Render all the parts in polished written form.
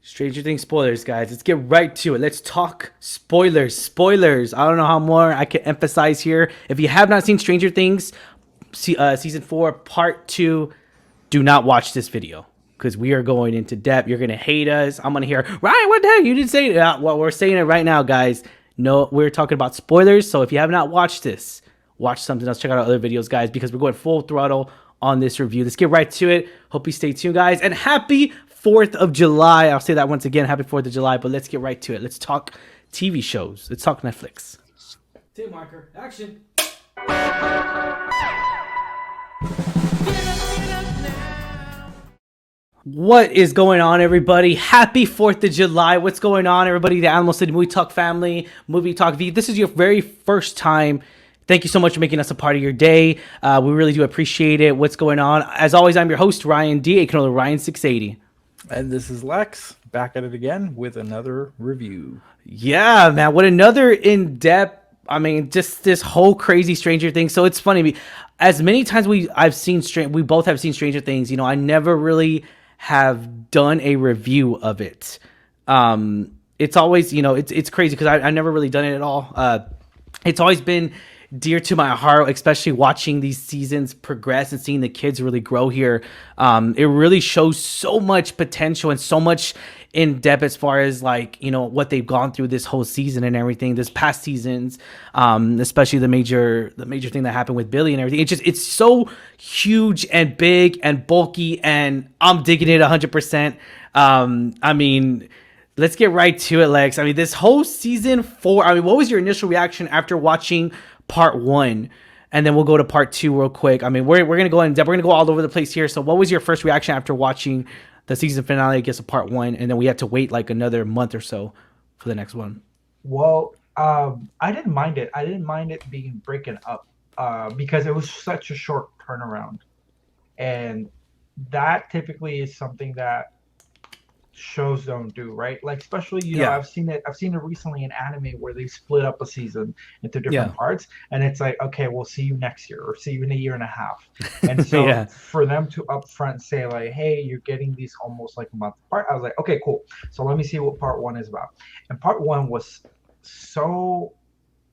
Stranger Things spoilers, guys. Let's get right to it. Let's talk spoilers. Spoilers. I don't know how more I can emphasize here. If you have not seen Stranger Things, season 4, part 2, do not watch this video because we are going into depth. You're gonna hate us. I'm gonna hear, Ryan, what the heck? You didn't say that. Well, we're saying it right now, guys. No, we're talking about spoilers. So if you have not watched this, watch something else. Check out our other videos, guys, because we're going full throttle on this review. Let's get right to it. Hope you stay tuned, guys, and happy 4th of July. I'll say that once again. Happy 4th of July, but let's get right to it. Let's talk TV shows. Let's talk Netflix. Tape marker. Action. What is going on, everybody? Happy 4th of July. What's going on, everybody? The Alamo City Movie Talk family, Movie Talk V. This is your very first time. Thank you so much for making us a part of your day. We really do appreciate it. What's going on? As always, I'm your host, Ryan D. You can call Ryan680. And this is Lex, back at it again with another review. Yeah, man. What another in-depth, I mean, just this whole crazy Stranger Things. So it's funny. As many times we both have seen Stranger Things, you know, I never really have done a review of it. It's always, you know, it's crazy because I've never really done it at all. It's always been dear to my heart, especially watching these seasons progress and seeing the kids really grow here. It really shows so much potential and so much in depth as far as, like, you know, what they've gone through this whole season and everything, this past seasons, especially the major thing that happened with Billy and everything. It's so huge and big and bulky, and I'm digging it 100%. I mean, let's get right to it, Lex. I mean, this whole season 4, I mean, what was your initial reaction after watching part 1? And then we'll go to part 2 real quick. I mean, we're gonna go in depth. We're gonna go all over the place here. So what was your first reaction after watching the season finale, I guess, of part 1, and then we had to wait like another month or so for the next one? Well, I didn't mind it. I didn't mind it being breaking up because it was such a short turnaround, and that typically is something that shows don't do, right? Like, especially, you know, I've seen it recently in anime where they split up a season into different parts, and it's like, okay, we'll see you next year or see you in a year and a half. And so for them to upfront say, like, hey, you're getting these almost like a month apart, I was like, okay, cool, so let me see what part 1 is about. And part 1 was so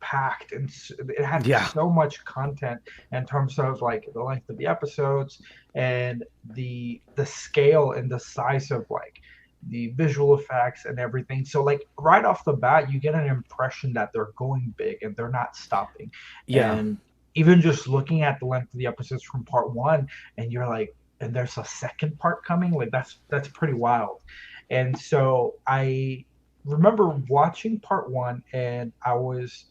packed, and it had so much content in terms of like the length of the episodes and the scale and the size of like the visual effects and everything. So like right off the bat, you get an impression that they're going big and they're not stopping. And even just looking at the length of the episodes from part 1, and you're like, and there's a second part coming, like that's pretty wild. And so I remember watching part 1, and I was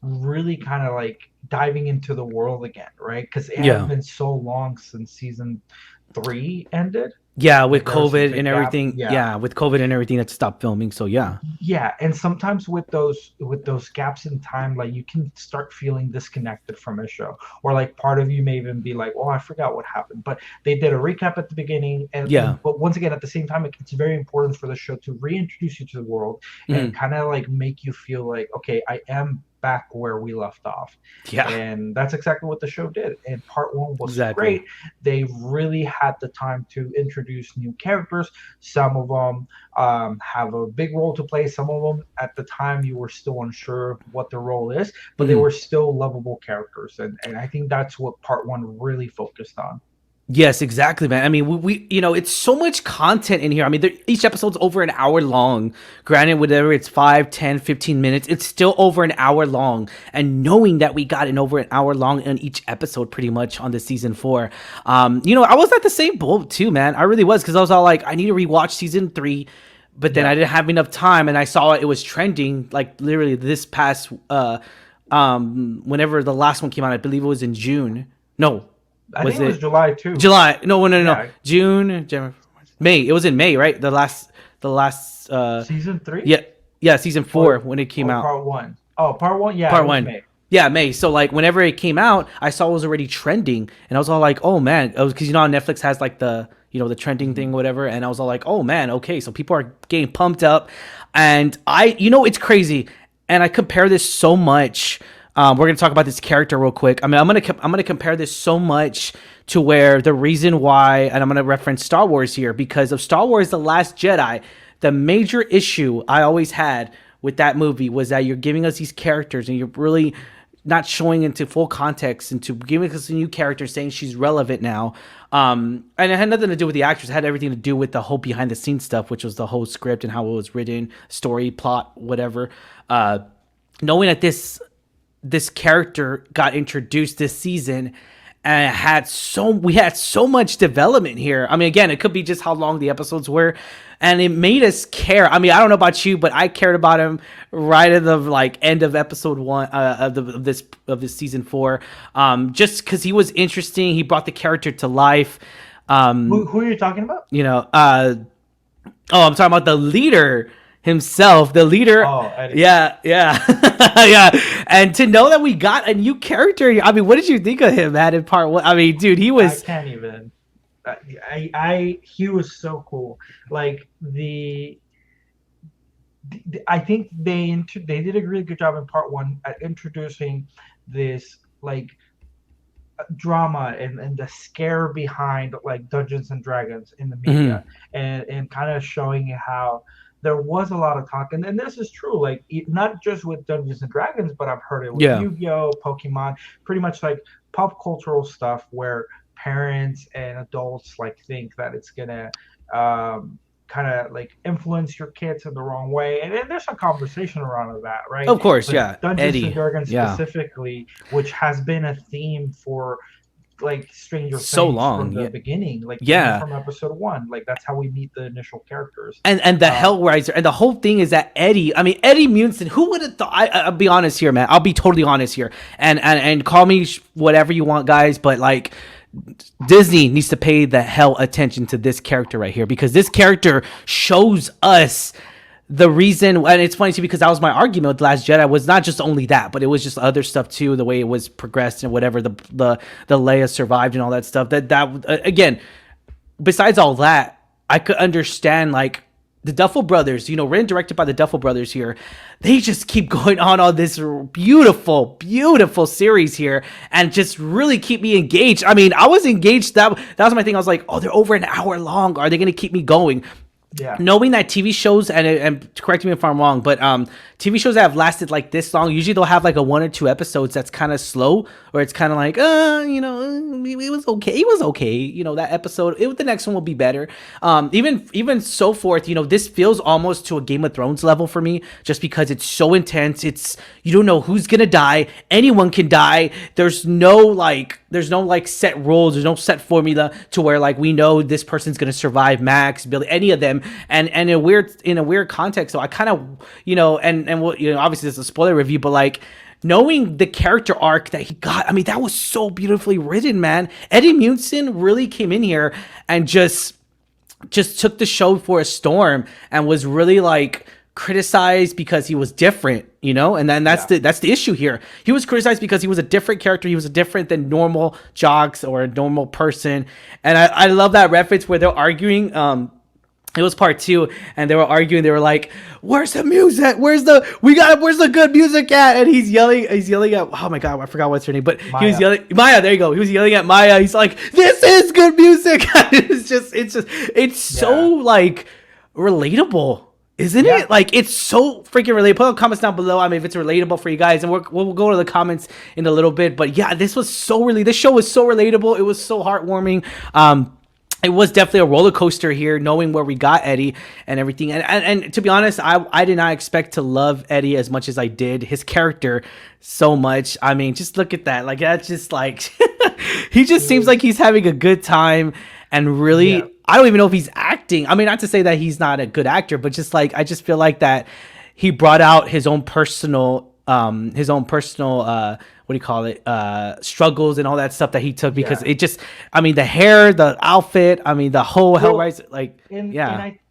really kind of like diving into the world again, right? Because it had been so long since season 3 ended. Yeah, with COVID and everything. Yeah, with COVID and everything that stopped filming. So yeah, and sometimes with those gaps in time, like you can start feeling disconnected from a show, or like part of you may even be like, oh, I forgot what happened. But they did a recap at the beginning, and but once again, at the same time, it's very important for the show to reintroduce you to the world and kind of like make you feel like, okay, I am back where we left off. And that's exactly what the show did. And part 1 was great. They really had the time to introduce new characters. Some of them have a big role to play. Some of them at the time you were still unsure what their role is, but they were still lovable characters, and I think that's what part 1 really focused on. Yes, exactly, man. I mean, we you know, it's so much content in here. I mean, each episode's over an hour long. Granted, whatever it's 5, 10, 15 minutes, it's still over an hour long. And knowing that we got over an hour long in each episode pretty much on the season 4, you know, I was at the same boat too, man. I really was, because I was all like, I need to rewatch season 3, but then I didn't have enough time, and I saw it was trending like literally this past whenever the last one came out. I believe it was in June. No. I think it was July too. July. No. June, January, May. It was in May, right? The last season 3? Yeah, season 4 when it came out. Part 1. Oh, part 1, yeah. Part 1. May. Yeah, May. So like whenever it came out, I saw it was already trending, and I was all like, oh man, because you know Netflix has like the, you know, the trending thing, whatever, and I was all like, oh man, okay, so people are getting pumped up, and you know, it's crazy, and I compare this so much We're gonna talk about this character real quick. I mean, I'm gonna compare this so much to where the reason why, and I'm gonna reference Star Wars here because of Star Wars: The Last Jedi. The major issue I always had with that movie was that you're giving us these characters and you're really not showing into full context, into giving us a new character, saying she's relevant now. And it had nothing to do with the actress. It had everything to do with the whole behind the scenes stuff, which was the whole script and how it was written, story, plot, whatever. Knowing that this character got introduced this season and we had so much development here. I mean, again, it could be just how long the episodes were, and it made us care. I mean, I don't know about you, but I cared about him right at the end of episode 1 of this season 4, just because he was interesting. He brought the character to life. Who are you talking about? I'm talking about the leader himself, the leader. Yeah. Yeah. And to know that we got a new character, I mean, what did you think of him, man, in part 1? I mean, dude, he was... I can't even. He was so cool. Like I think they did a really good job in part 1 at introducing this like drama and the scare behind like Dungeons and Dragons in the media, and kind of showing how there was a lot of talk, and this is true, like not just with Dungeons and Dragons, but I've heard it with Yu-Gi-Oh, Pokemon, pretty much like pop cultural stuff where parents and adults like think that it's gonna kind of like influence your kids in the wrong way, and there's a conversation around that, right? Of course, but yeah. Dungeons and Dragons specifically, which has been a theme for like Stranger Things so long from the beginning, like from episode 1, like that's how we meet the initial characters. And the Hellraiser, and the whole thing is that Eddie Munson, who would have thought? I'll be honest here, man. I'll be totally honest here, and call me whatever you want, guys, but like, Disney needs to pay the hell attention to this character right here, because this character shows us the reason. And it's funny too, because that was my argument with The Last Jedi, was not just only that, but it was just other stuff too, the way it was progressed and whatever, the Leia survived and all that stuff, that again, besides all that, I could understand like the Duffel brothers, written and directed by the Duffel brothers here. They just keep going on this beautiful, beautiful series here and just really keep me engaged. I mean, I was engaged. That was my thing. I was like, oh, they're over an hour long. Are they going to keep me going? Yeah. Knowing that TV shows, and correct me if I'm wrong, but TV shows that have lasted like this long, usually they'll have like a 1 or 2 episodes that's kind of slow, or it's kind of like, it was okay. It was okay. That episode, the next one will be better. Even so forth, this feels almost to a Game of Thrones level for me, just because it's so intense. You don't know who's gonna die. Anyone can die. There's no set rules. There's no set formula to where like we know this person's gonna survive, Max, Billy, any of them. And in a weird context, so I kind of, and we'll, obviously this is a spoiler review, but like knowing the character arc that he got, I mean, that was so beautifully written, man. Eddie Munson really came in here and just took the show for a storm and was really like criticized because he was different, and then that's the issue here. He was criticized because he was a different character. He was different than normal jocks or a normal person. And I love that reference where they're arguing. It was part 2, and they were arguing. They were like, "Where's the music? Where's the good music at?" And he's yelling at, oh my god, I forgot what's her name, but Maya. He was yelling, Maya. There you go. He was yelling at Maya. He's like, "This is good music." It's so like relatable, isn't it? Like, it's so freaking relatable. Put comments down below. I mean, if it's relatable for you guys, and we'll go to the comments in a little bit. But yeah, this show was so relatable. It was so heartwarming. It was definitely a roller coaster here, knowing where we got Eddie and everything. And to be honest, I did not expect to love Eddie as much as I did. His character so much. I mean, just look at that. Like, that's just like, he just seems like he's having a good time. And really, I don't even know if he's acting. I mean, not to say that he's not a good actor, but just like, I just feel like that he brought out his own personal what do you call it, struggles and all that stuff that he took, because it just, I mean, the hair, the outfit, I mean, the whole Hellraiser, like, and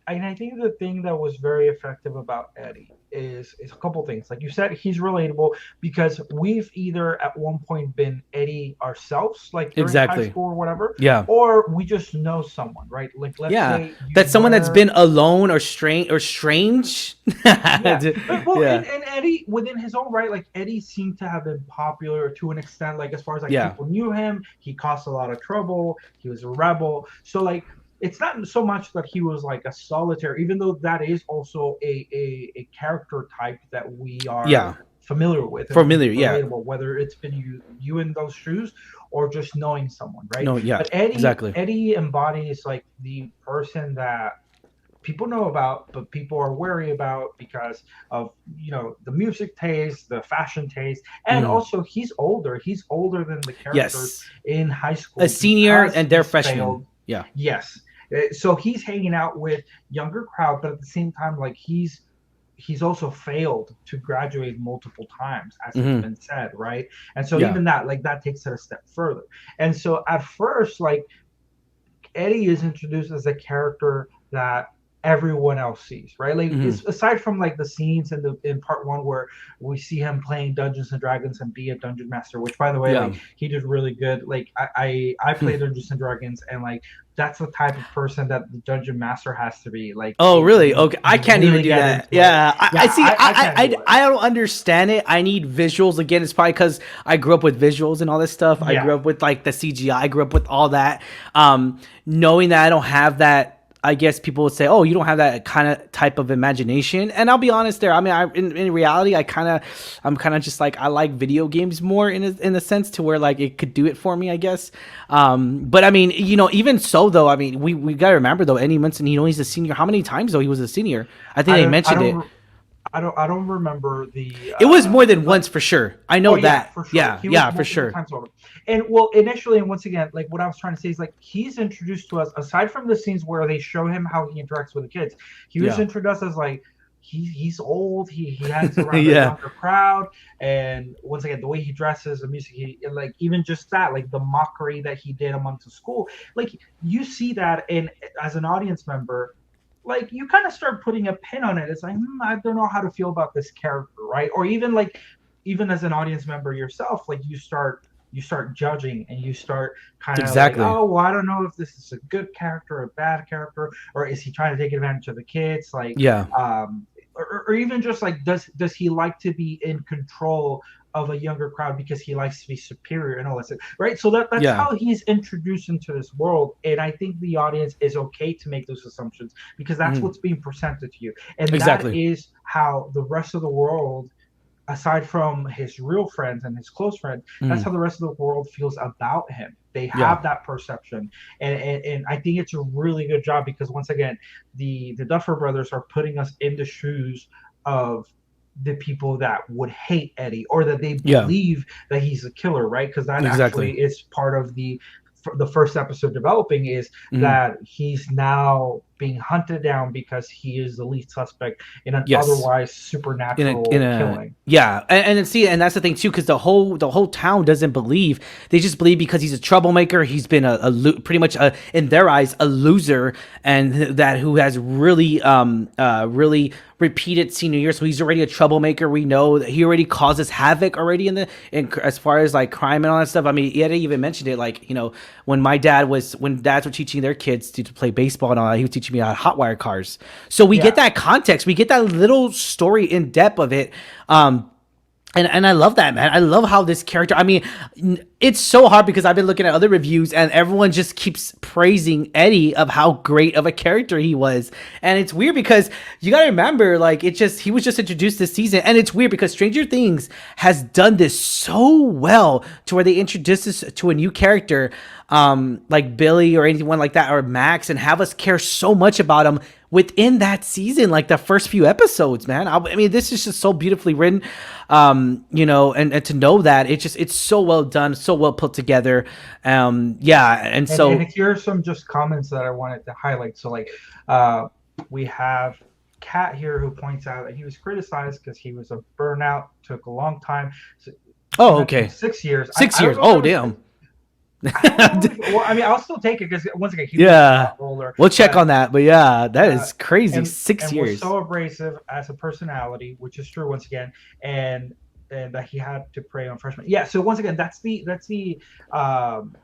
and I think the thing that was very effective about Eddie is a couple things. Like you said, he's relatable because we've either at one point been Eddie ourselves, like during high Exactly. school or whatever, Yeah. or we just know someone, right? Like let's Yeah. say you That's someone that's were. been alone or strange. Yeah, well, Yeah. and Eddie, within his own right, like Eddie seemed to have been popular to an extent. Like as far as like Yeah. people knew him, he caused a lot of trouble. He was a rebel. So like, it's not so much that he was like a solitaire, even though that is also a character type that we Yeah. are familiar with and Familiar. Yeah. relatable. Whether it's been you in those shoes or just knowing someone, right? No. Yeah. But Eddie Exactly. Eddie embodies like the person that people know about, but people are wary about because of the music taste, the fashion taste, and Mm. also he's older. He's older than the characters Yes. in high school A senior because and they're he's freshmen. failed. Yeah. Yes. So he's hanging out with younger crowd, but at the same time, like he's also failed to graduate multiple times, as it's Hmm. been said, right? And so Yeah. even that, like that takes it a step further. And so at first, like Eddie is introduced as a character that everyone else sees, right? Like Hmm. aside from like the scenes in part one where we see him playing Dungeons and Dragons and be a dungeon master, which by the way, Yeah. like he did really good. Like I play Dungeons and Dragons, and like that's the type of person that the dungeon master has to be. Like Oh, really? you, Okay. I you can't even really do get that. into it. Yeah. I Yeah, see. I can't do it. I don't understand it. I need visuals. Again, it's probably because I grew up with visuals and all this stuff. I grew Yeah. up with like the CGI. I grew up with all that. Knowing that I don't have that, I guess people would say, "Oh, you don't have that kind of type of imagination." And I'll be honest there. I mean, in reality, I'm kind of just like I like video games more in a sense to where like it could do it for me, I guess. But I mean, even so though, I mean, we gotta remember though, Eddie Munson, he's a senior. How many times though he was a senior? I think I they don't I mentioned it. don't I don't remember the It was more than once for sure. I know Oh yeah, that. for sure. Yeah, He was yeah, for multiple sure. times over. And well, initially, and once again, like what I was trying to say is like he's introduced to us aside from the scenes where they show him how he interacts with the kids. He was Yeah. introduced as like he's old. He hangs around a Yeah. younger crowd, and once again, the way he dresses, the music, and like even just that, like the mockery that he did amongst the school, like you see that, and as an audience member, like you kind of start putting a pin on it. It's like I don't know how to feel about this character, right? Or even like even as an audience member yourself, like you start judging and you start kind of Exactly. like, oh well, I don't know if this is a good character or a bad character, or is he trying to take advantage of the kids, like Yeah. or even just like does he like to be in control of a younger crowd because he likes to be superior and all that stuff, right? So that's Yeah. how he's introduced into this world, and I think the audience is okay to make those assumptions because that's Mhm. what's being presented to you, and Exactly. that is how the rest of the world, aside from his real friends and his close friends, that's Mhm. how the rest of the world feels about him. They Yeah. have that perception, and I think it's a really good job because once again, the Duffer Brothers are putting us in the shoes of the people that would hate Eddie or that they Yeah. believe that he's a killer, right? Because that Exactly. actually is part of the first episode developing is Mhm. that he's now being hunted down because he is the lead suspect in an Yes. otherwise in supernatural a killing. yeah, and see, and that's the thing too, because the whole town doesn't believe. They just believe because he's a troublemaker. He's been pretty much in their eyes a loser, and that who has really repeated senior year. So he's already a troublemaker. We know that he already causes havoc already in as far as like crime and all that stuff. I mean, Yetta even mentioned it, like when dads were teaching their kids to play baseball and all that, he was teaching me how hot wire cars. So we get that context, we get that little story in depth of it. And I love that, man. I love how this character, I mean, it's so hard because I've been looking at other reviews and everyone just keeps praising Eddie of how great of a character he was. And it's weird because you got to remember, like, he was just introduced this season. And it's weird because Stranger Things has done this so well to where they introduce us to a new character, like Billy or anyone like that, or Max, and have us care so much about him within that season, like the first few episodes, man. I mean, this is just so beautifully written, and to know that it's so well done, so well put together. Yeah. And so and here are some just comments that I wanted to highlight. So like, we have Kat here who points out that he was criticized because he was a burnout, took a long time. So, oh, okay. 6 years. 6 I don't years. know if Oh, it was- damn. I don't know. Well, I mean, I'll still take it because once again, he was a Yeah, lot older. we'll check But on that. But yeah, that is crazy. and 6 years. was so abrasive as a personality, which is true once again, and that he had to prey on freshmen. Yeah. So once again, um,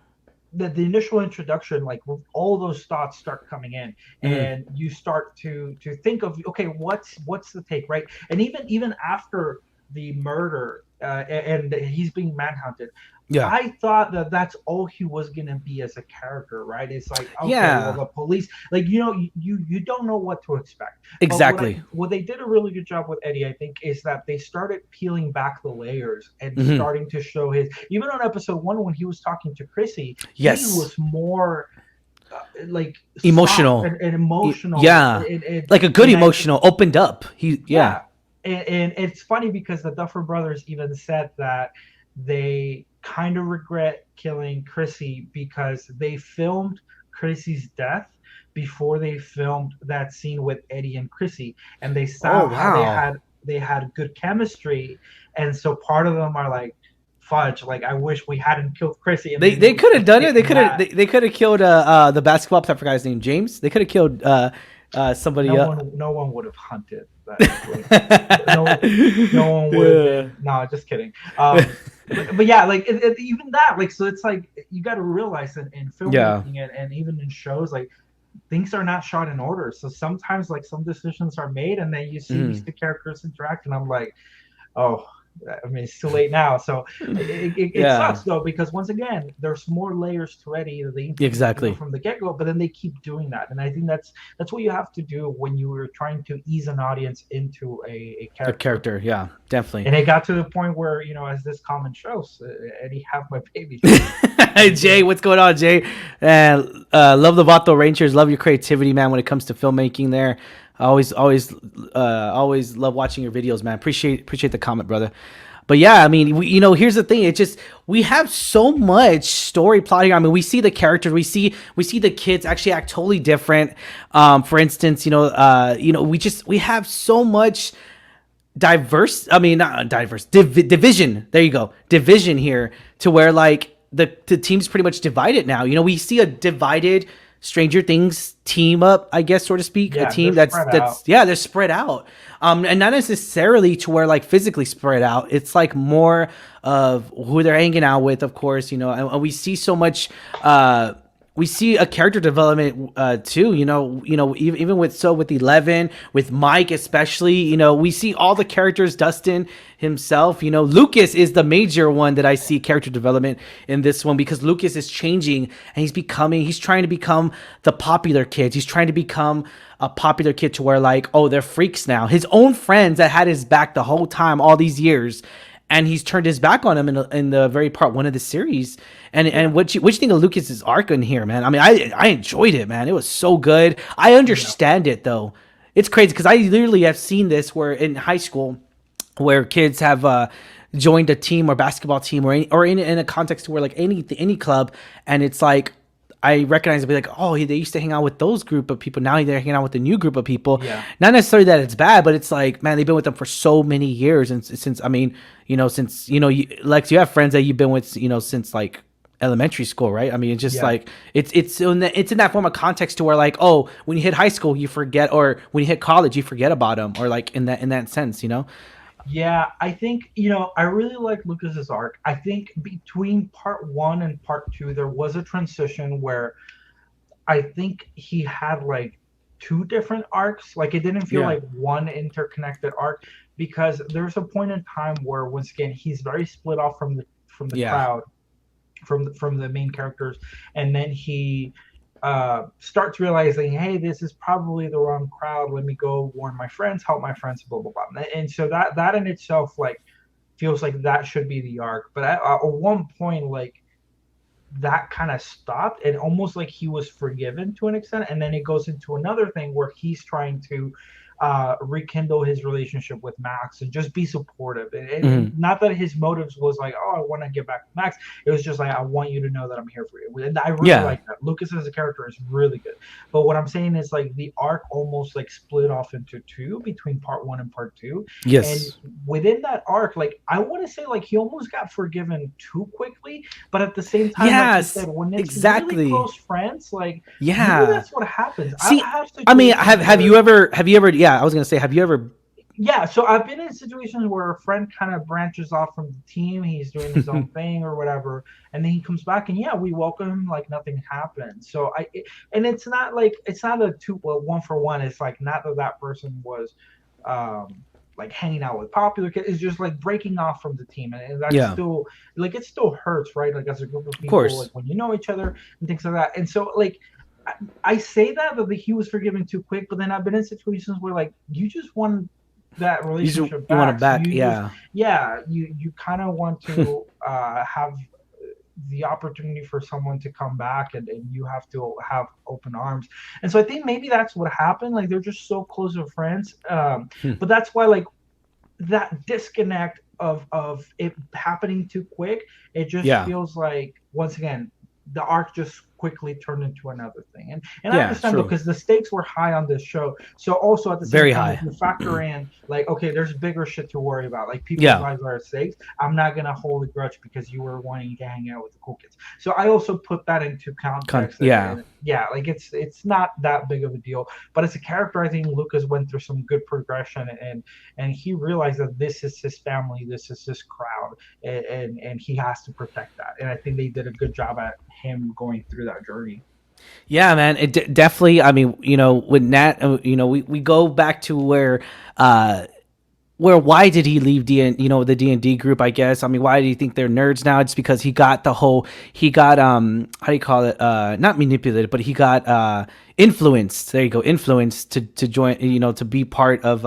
the initial introduction, like all those thoughts start coming in, and you start to think of, okay, what's the take, right? And even after the murder, and he's being manhunted. Yeah. I thought that that's all he was gonna be as a character, right? It's like, okay, Yeah. well, the police, like, you don't know what to expect. Exactly. But what they did a really good job with Eddie, I think, is that they started peeling back the layers and Mhm. starting to show his. Even on episode 1, when he was talking to Chrissy, Yes. he was more like Emotional. soft and emotional. Yeah. Like a good emotional, opened up. Yeah. And it's funny because the Duffer Brothers even said that they kind of regret killing Chrissy because they filmed Chrissy's death before they filmed that scene with Eddie and Chrissy, and they saw how they had good chemistry, and so part of them are like, fudge, like, I wish we hadn't killed Chrissy. And They could have done it. They could have killed the basketball player, I forgot his name, James. They could have killed somebody. No one would have hunted that. no one would have. No, just kidding. But yeah, like even that, like, so it's like you got to realize that in filmmaking and even in shows, like, things are not shot in order. So sometimes, like, some decisions are made, and then you see these two characters interact, and I'm like, oh, I mean, it's too late now. So it sucks though, because once again, there's more layers to Eddie that they exactly from the get go, but then they keep doing that, and I think that's what you have to do when you were trying to ease an audience into a character. A character, yeah, definitely. And it got to the point where, as this comment shows, Eddie have my baby. Jay, what's going on, Jay? And love the Vato Rangers. Love your creativity, man. When it comes to filmmaking, there. Always love watching your videos, man. Appreciate the comment, brother. But yeah, I mean, here's the thing. It's just, we have so much story plotting. I mean, we see the characters, we see the kids actually act totally different. For instance, we have so much division. There you go. Division here, to where, like, the team's pretty much divided now. We see a divided Stranger Things team up, I guess, so to speak. A team that's they're spread out. And not necessarily to where, like, physically spread out. It's like more of who they're hanging out with, of course, and we see so much we see a character development too, even with 11, with Mike especially, we see all the characters, Dustin himself, Lucas is the major one that I see character development in this one, because Lucas is changing and he's trying to become the popular kids. He's trying to become a popular kid to where, like, oh, they're freaks now. His own friends that had his back the whole time, all these years, and he's turned his back on him in the very part 1 of the series. And what you think of Lucas's arc in here, man? I mean, I enjoyed it, man. It was so good. I understand it though. It's crazy because I literally have seen this where in high school, where kids have joined a team or basketball team or in a context where, like, any club, and it's like, I recognize it, be like, oh, they used to hang out with those group of people. Now they're hanging out with a new group of people. Yeah. Not necessarily that it's bad, but it's like, man, they've been with them for so many years. And since Lex, you have friends that you've been with, since, like, elementary school, right? I mean, it's just like, it's in that form of context to where, like, oh, when you hit high school, you forget, or when you hit college, you forget about them, or, like, in that sense, Yeah, I think, I really like Lucas's arc. I think between part 1 and part 2, there was a transition where I think he had, like, 2 different arcs. Like, it didn't feel like one interconnected arc, because there's a point in time where, once again, he's very split off from the crowd, from the main characters, and then he starts realizing, hey, this is probably the wrong crowd. Let me go warn my friends, help my friends, blah blah blah. And so that in itself, like, feels like that should be the arc. But at one point, like, that kind of stopped, and almost like he was forgiven to an extent, and then it goes into another thing where he's trying to rekindle his relationship with Max and just be supportive. And Mhm. not that his motives was like, oh, I want to get back with Max. It was just like, I want you to know that I'm here for you. And I really Yeah. like that. Lucas as a character is really good. But what I'm saying is like the arc almost like split off into two between part one and part two. And Yes. within that arc, like I want to say like he almost got forgiven too quickly. But at the same time, like you Yes. said, when it's really Exactly. close friends, like maybe Yeah. that's what happens. I've See, had I mean, situations have where you ever yeah, I was gonna say, have you ever yeah, so I've been in situations where a friend kind of branches off from the team, he's doing his own thing or whatever, and then he comes back and yeah, we welcome him like nothing happened. So and it's not like it's not a two well one for one. It's like not that that person was like hanging out with popular kids. It's just like breaking off from the team, and that's Yeah, still like it still hurts, right? Like as a group of of people, like course. when you know each other and things like that. And so like I say that he was forgiven too quick, but then I've been in situations where like you just want that relationship You want it back. So back, you just yeah. yeah, you kind of want to have the opportunity for someone to come back and you have to have open arms. And so I think maybe that's what happened. Like they're just so close of friends. But that's why like that disconnect of it happening too quick, it just Yeah. feels like once again the arc just quickly turned into another thing. And I Yeah, understand though true. because the stakes were high on this show. So also at the same Very time, if high. you factor in like okay, there's bigger shit to worry about. Like people's Yeah. lives are at stake. I'm not gonna hold a grudge because you were wanting to hang out with the cool kids. So I also put that into context Yeah. and yeah, like it's not that big of a deal. But as a character, I think Lucas went through some good progression and he realized that this is his family, this is his crowd, and he has to protect that. And I think they did a good job at him going through that journey. Yeah, man. It definitely, I mean, with Nat, we go back to where why did he leave the D&D group, I guess. I mean, why do you think they're nerds now? It's because he got how do you call it, not manipulated, but he got influenced. There you go, influenced to join, to be part of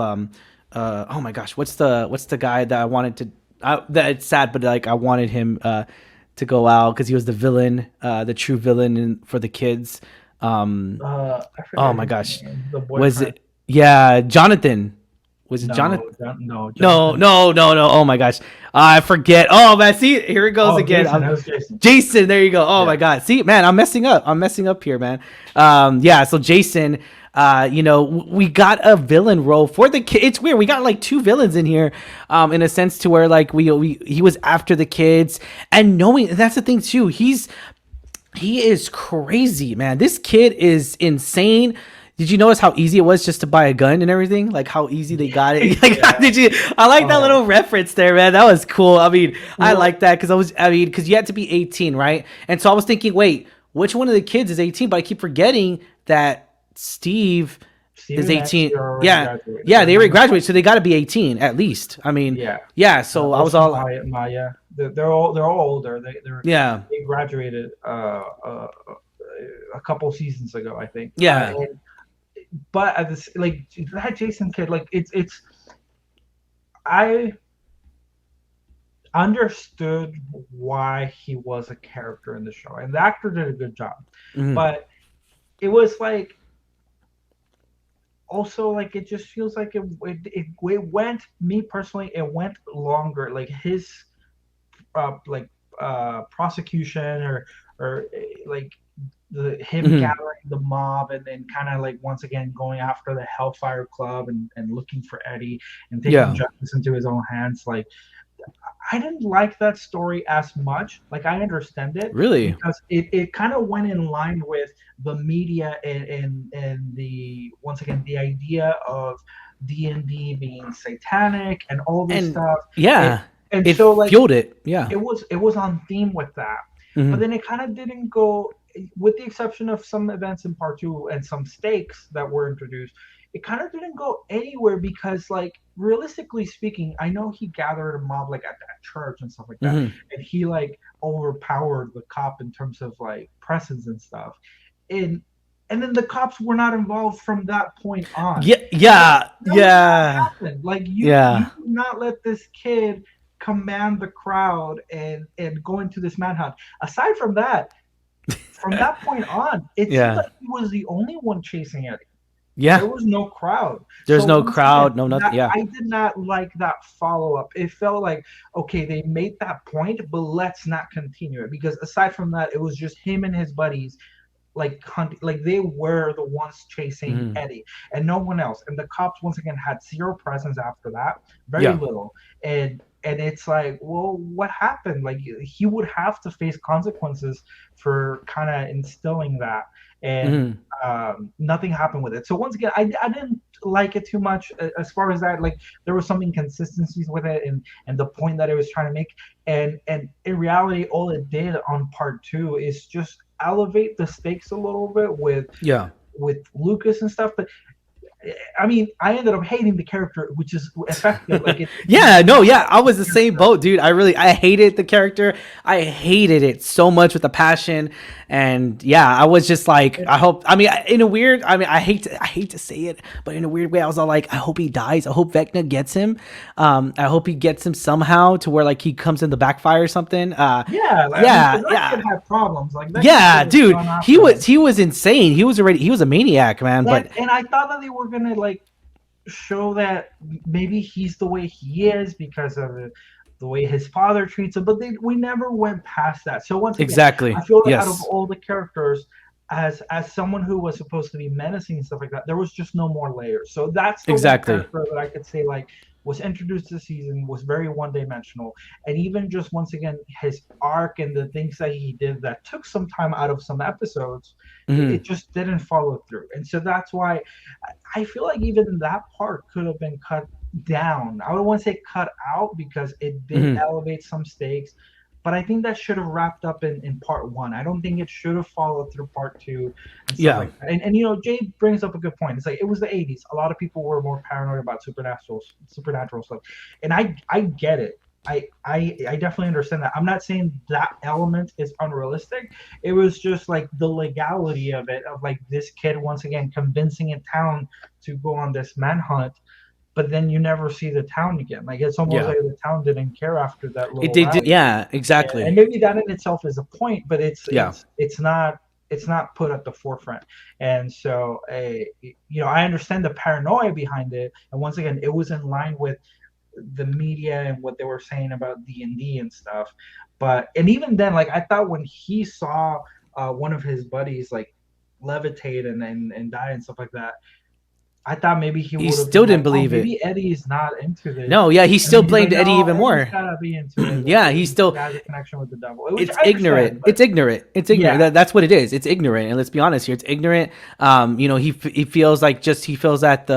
oh my gosh, what's the guy that I wanted to that it's sad, but like I wanted him to go out because he was the villain, the true villain for the kids. I Oh forget my his gosh, name. The was boyfriend. it, yeah, Jonathan? Was it No, Jonathan? no, No, Jonathan. no, no, no. Oh my gosh. I forget. Oh man, see, here it goes Oh, again. Jason. That was Jason. Jason, there you go. Oh Yeah. my god. See, man, I'm messing up. I'm messing up here, man. Yeah, so Jason, we got a villain role for the kid. It's weird. We got like two villains in here, in a sense to where like he was after the kids and knowing that's the thing too. He is crazy, man. This kid is insane. Did you notice how easy it was just to buy a gun and everything? Like how easy they got it. Like, Yeah. did you? I like that Oh, little reference there, man. That was cool. I mean, I well, like that because you had to be 18, right? And so I was thinking, wait, which one of the kids is 18? But I keep forgetting that Steve Steve is and Nancy 18. are already Yeah, graduated. yeah, They're they already in high graduated, so they school. got to be 18 at least. I mean, Yeah. yeah. So I was Also, all, Maya. They're all older. yeah, They graduated a couple seasons ago, I think. yeah, But at this like that Jason kid, like it's I understood why he was a character in the show, and the actor did a good job. mhm. But it was like also like it just feels like it went me personally it went longer like his like prosecution or like him Mhm. gathering the mob and then kind of like once again going after the Hellfire Club and looking for Eddie and taking Yeah, justice into his own hands. Like I didn't like that story as much. Like I understand it really. because it kind of went in line with the media and the once again the idea of D&D being satanic and all this And stuff. It, yeah, and it so like fueled it. Yeah. it was on theme with that, but Hmm. then it kind of didn't go. With the exception of some events in part two and some stakes that were introduced, it kind of didn't go anywhere because, like, realistically speaking, I know he gathered a mob like at that church and stuff like that, Hmm. and he like overpowered the cop in terms of like presence and stuff, and and then the cops were not involved from that point on. Yeah, That, yeah, that was not yeah, happened. Like you yeah. do not let this kid command the crowd and go into this manhunt. Aside from that, from that point on, it seemed Yeah, like he was the only one chasing Eddie. Yeah. There was no crowd. There's So no once crowd, again, no nothing. Yeah. I did not like that follow up. It felt like, okay, they made that point, but let's not continue it, because aside from that, it was just him and his buddies, like hunt, like they were the ones chasing Mhm. Eddie and no one else. And the cops once again had zero presence after that, very Yeah. little. And it's like, well, what happened? Like he would have to face consequences for kind of instilling that, and Mhm. nothing happened with it. So once again, I didn't like it too much as far as that. Like there were some inconsistencies with it, and the point that it was trying to make, and in reality, all it did on part two is just elevate the stakes a little bit Yeah. with Lucas and stuff. But I mean, I ended up hating the character, which is effective. Like Yeah, no, yeah, I was the same boat, dude. I hated the character. I hated it so much with a passion, and yeah, I was just like, I hope. I mean, in a weird, I mean, I hate to say it, but in a weird way, I was all like, I hope he dies. I hope Vecna gets him. I hope he gets him somehow to where like he comes in the backfire or something. yeah, like, Yeah, I mean, that kid had problems. Like that yeah, kid was dude. gone after him. He was insane. He was a maniac, man. But And I thought that they were gonna like show that maybe he's the way he is because of the way his father treats him, but we never went past that. So once again, exactly, I feel like out of yes, all the characters, as someone who was supposed to be menacing and stuff like that, there was just no more layers. So that's the one exactly. character that I could say like was introduced this season, was very one-dimensional, and even just once again his arc and the things that he did that took some time out of some episodes, Mhm. it just didn't follow through. And so that's why I feel like even that part could have been cut down. I don't want to say cut out because it did Mhm. elevate some stakes, but I think that should have wrapped up in part one. I don't think it should have followed through part two and stuff Yeah. like that. And you know, Jay brings up a good point. It's like it was the 80s. A lot of people were more paranoid about supernatural stuff. And I get it. I definitely understand that. I'm not saying that element is unrealistic. It was just like the legality of it, of like this kid once again convincing a town to go on this manhunt, but then you never see the town again. Like it's almost Yeah. like the town didn't care after that It little they did. rally. Yeah, And exactly. maybe that in itself is a point, but Yeah. it's not put at the forefront. And so you know, I understand the paranoia behind it, and once again it was in line with the media and what they were saying about D&D and stuff. But and even then, like I thought when he saw one of his buddies like levitate and die and stuff like that, I thought maybe he He would have still been like, didn't oh, believe it. maybe Eddie's not into this. No, yeah, he And still then he's like, blamed Eddie no, even Eddie's more. gotta be into it. Like, Yeah, he's still. he has a connection with the devil, which It's I ignorant. understand. But It's ignorant. It's ignorant. yeah, That's what it is. It's ignorant. And let's be honest here. It's ignorant. You know, he feels like he feels that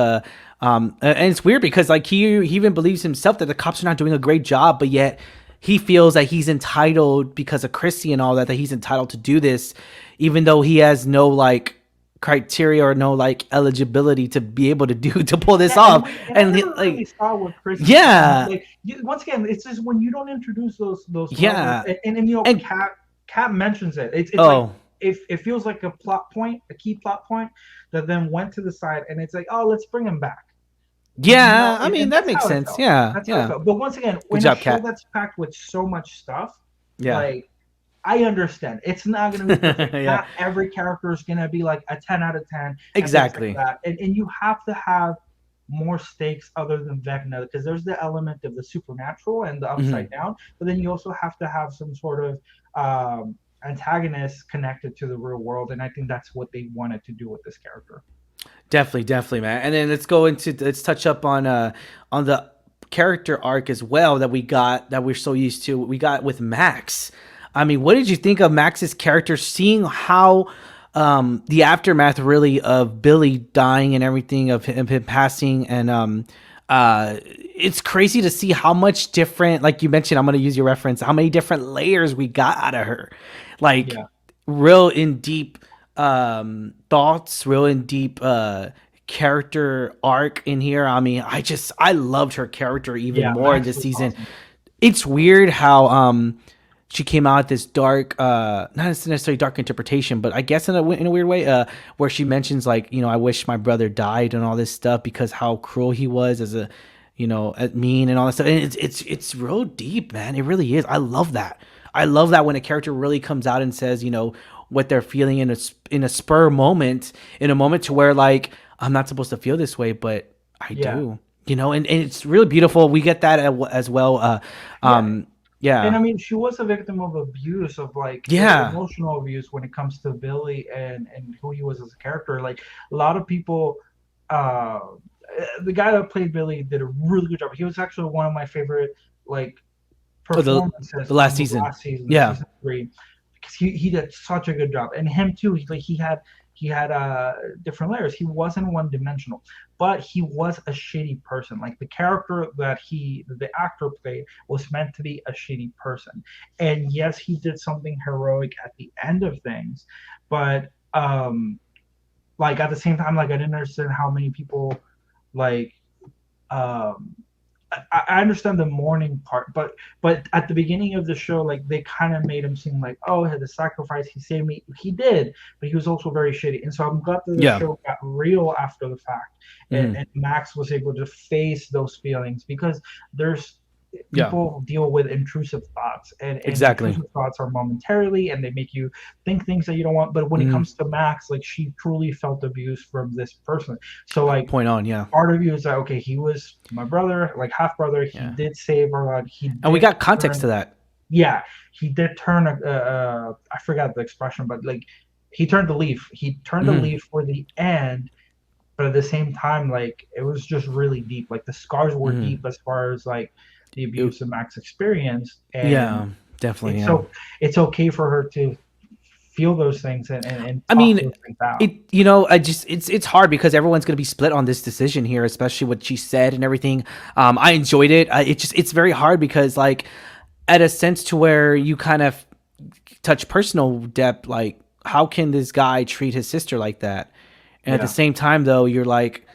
and it's weird because like he even believes himself that the cops are not doing a great job, but yet he feels that he's entitled because of Christy and all that he's entitled to do this, even though he has no like criteria or no like eligibility to be able to do to pull this yeah, off. I And never really like, saw what Chris. yeah, Like once again, it's just when you don't introduce those yeah, levels, and you know, and Cat mentions it. It's like oh. it feels like a plot point, a key plot point that then went to the side, and it's like, oh, let's bring him back. You Yeah, know, I mean and that that's makes how it sense. felt. Yeah, That's how it yeah. felt. But once again, Good when a job, show Kat. that's packed with so much stuff, Yeah, like I understand it's not going to be perfect. yeah, Not every character is going to be like a 10 out of 10. And things exactly. like that. And you have to have more stakes other than Vecna because there's the element of the supernatural and the Hmm. upside down, but then you also have to have some sort of antagonist connected to the real world, and I think that's what they wanted to do with this character. Definitely, man. And then let's touch up on the character arc as well that we're so used to. We got with Max. I mean, what did you think of Max's character? Seeing how the aftermath really of Billy dying and everything of him passing, and it's crazy to see how much different, like you mentioned, I'm gonna use your reference, how many different layers we got out of her, like Yeah. real in deep thoughts, real in deep character arc in here. I mean, I loved her character even Yeah, more in Max this was season. awesome. It's weird how she came out with this dark, not necessarily dark interpretation, but I guess in a weird way, where she mentions like, you know, I wish my brother died and all this stuff because how cruel he was as a, you know, mean and all that stuff. And it's real deep, man. It really is. I love that. I love that when a character really comes out and says, you know, what they're feeling in a spur moment, in a moment to where like I'm not supposed to feel this way, but I Yeah. do. And it's really beautiful. We get that as well. And I Yeah. mean, she was a victim of abuse, of like Yeah. emotional abuse when it comes to Billy and who he was as a character. Like a lot of people, uh, the guy that played Billy did a really good job. He was actually one of my favorite like Oh, performances the last on the season. last season, Yeah. season 3, because he did such a good job, and him too. He had different layers. He wasn't one dimensional, but he was a shitty person. Like the character that the actor played was meant to be a shitty person, and yes, he did something heroic at the end of things, but like at the same time, like I didn't understand how many people like um I understand the mourning part, but at the beginning of the show, like they kind of made him seem like, oh, the sacrifice, he saved me. He did, but he was also very shitty. And so I'm glad that the Yeah. show got real after the fact, Mhm. and Max was able to face those feelings, because there's Yeah. people deal with intrusive thoughts, and Exactly. intrusive thoughts are momentarily, and they make you think things that you don't want. But when it Mhm. comes to Max, like she truly felt abuse from this person. So like Point on. Yeah. part of you is that, okay, he was my brother, like half brother. He Yeah. did save our life. And we got context to that. Yeah, he did turn. I forgot the expression, but like he turned the leaf. He turned the Mhm. leaf for the end, but at the same time, like it was just really deep. Like the scars were Mhm. deep as far as like the abuse that Max experienced, Yeah. and Definitely. it's Yeah. so it's okay for her to feel those things and I talk mean, those things out. it's hard because everyone's gonna be split on this decision here, especially what she said and everything. I enjoyed it. It's very hard because like at a sense to where you kind of touch personal depth, like how can this guy treat his sister like that? And at the Yeah. same time, though, you're like,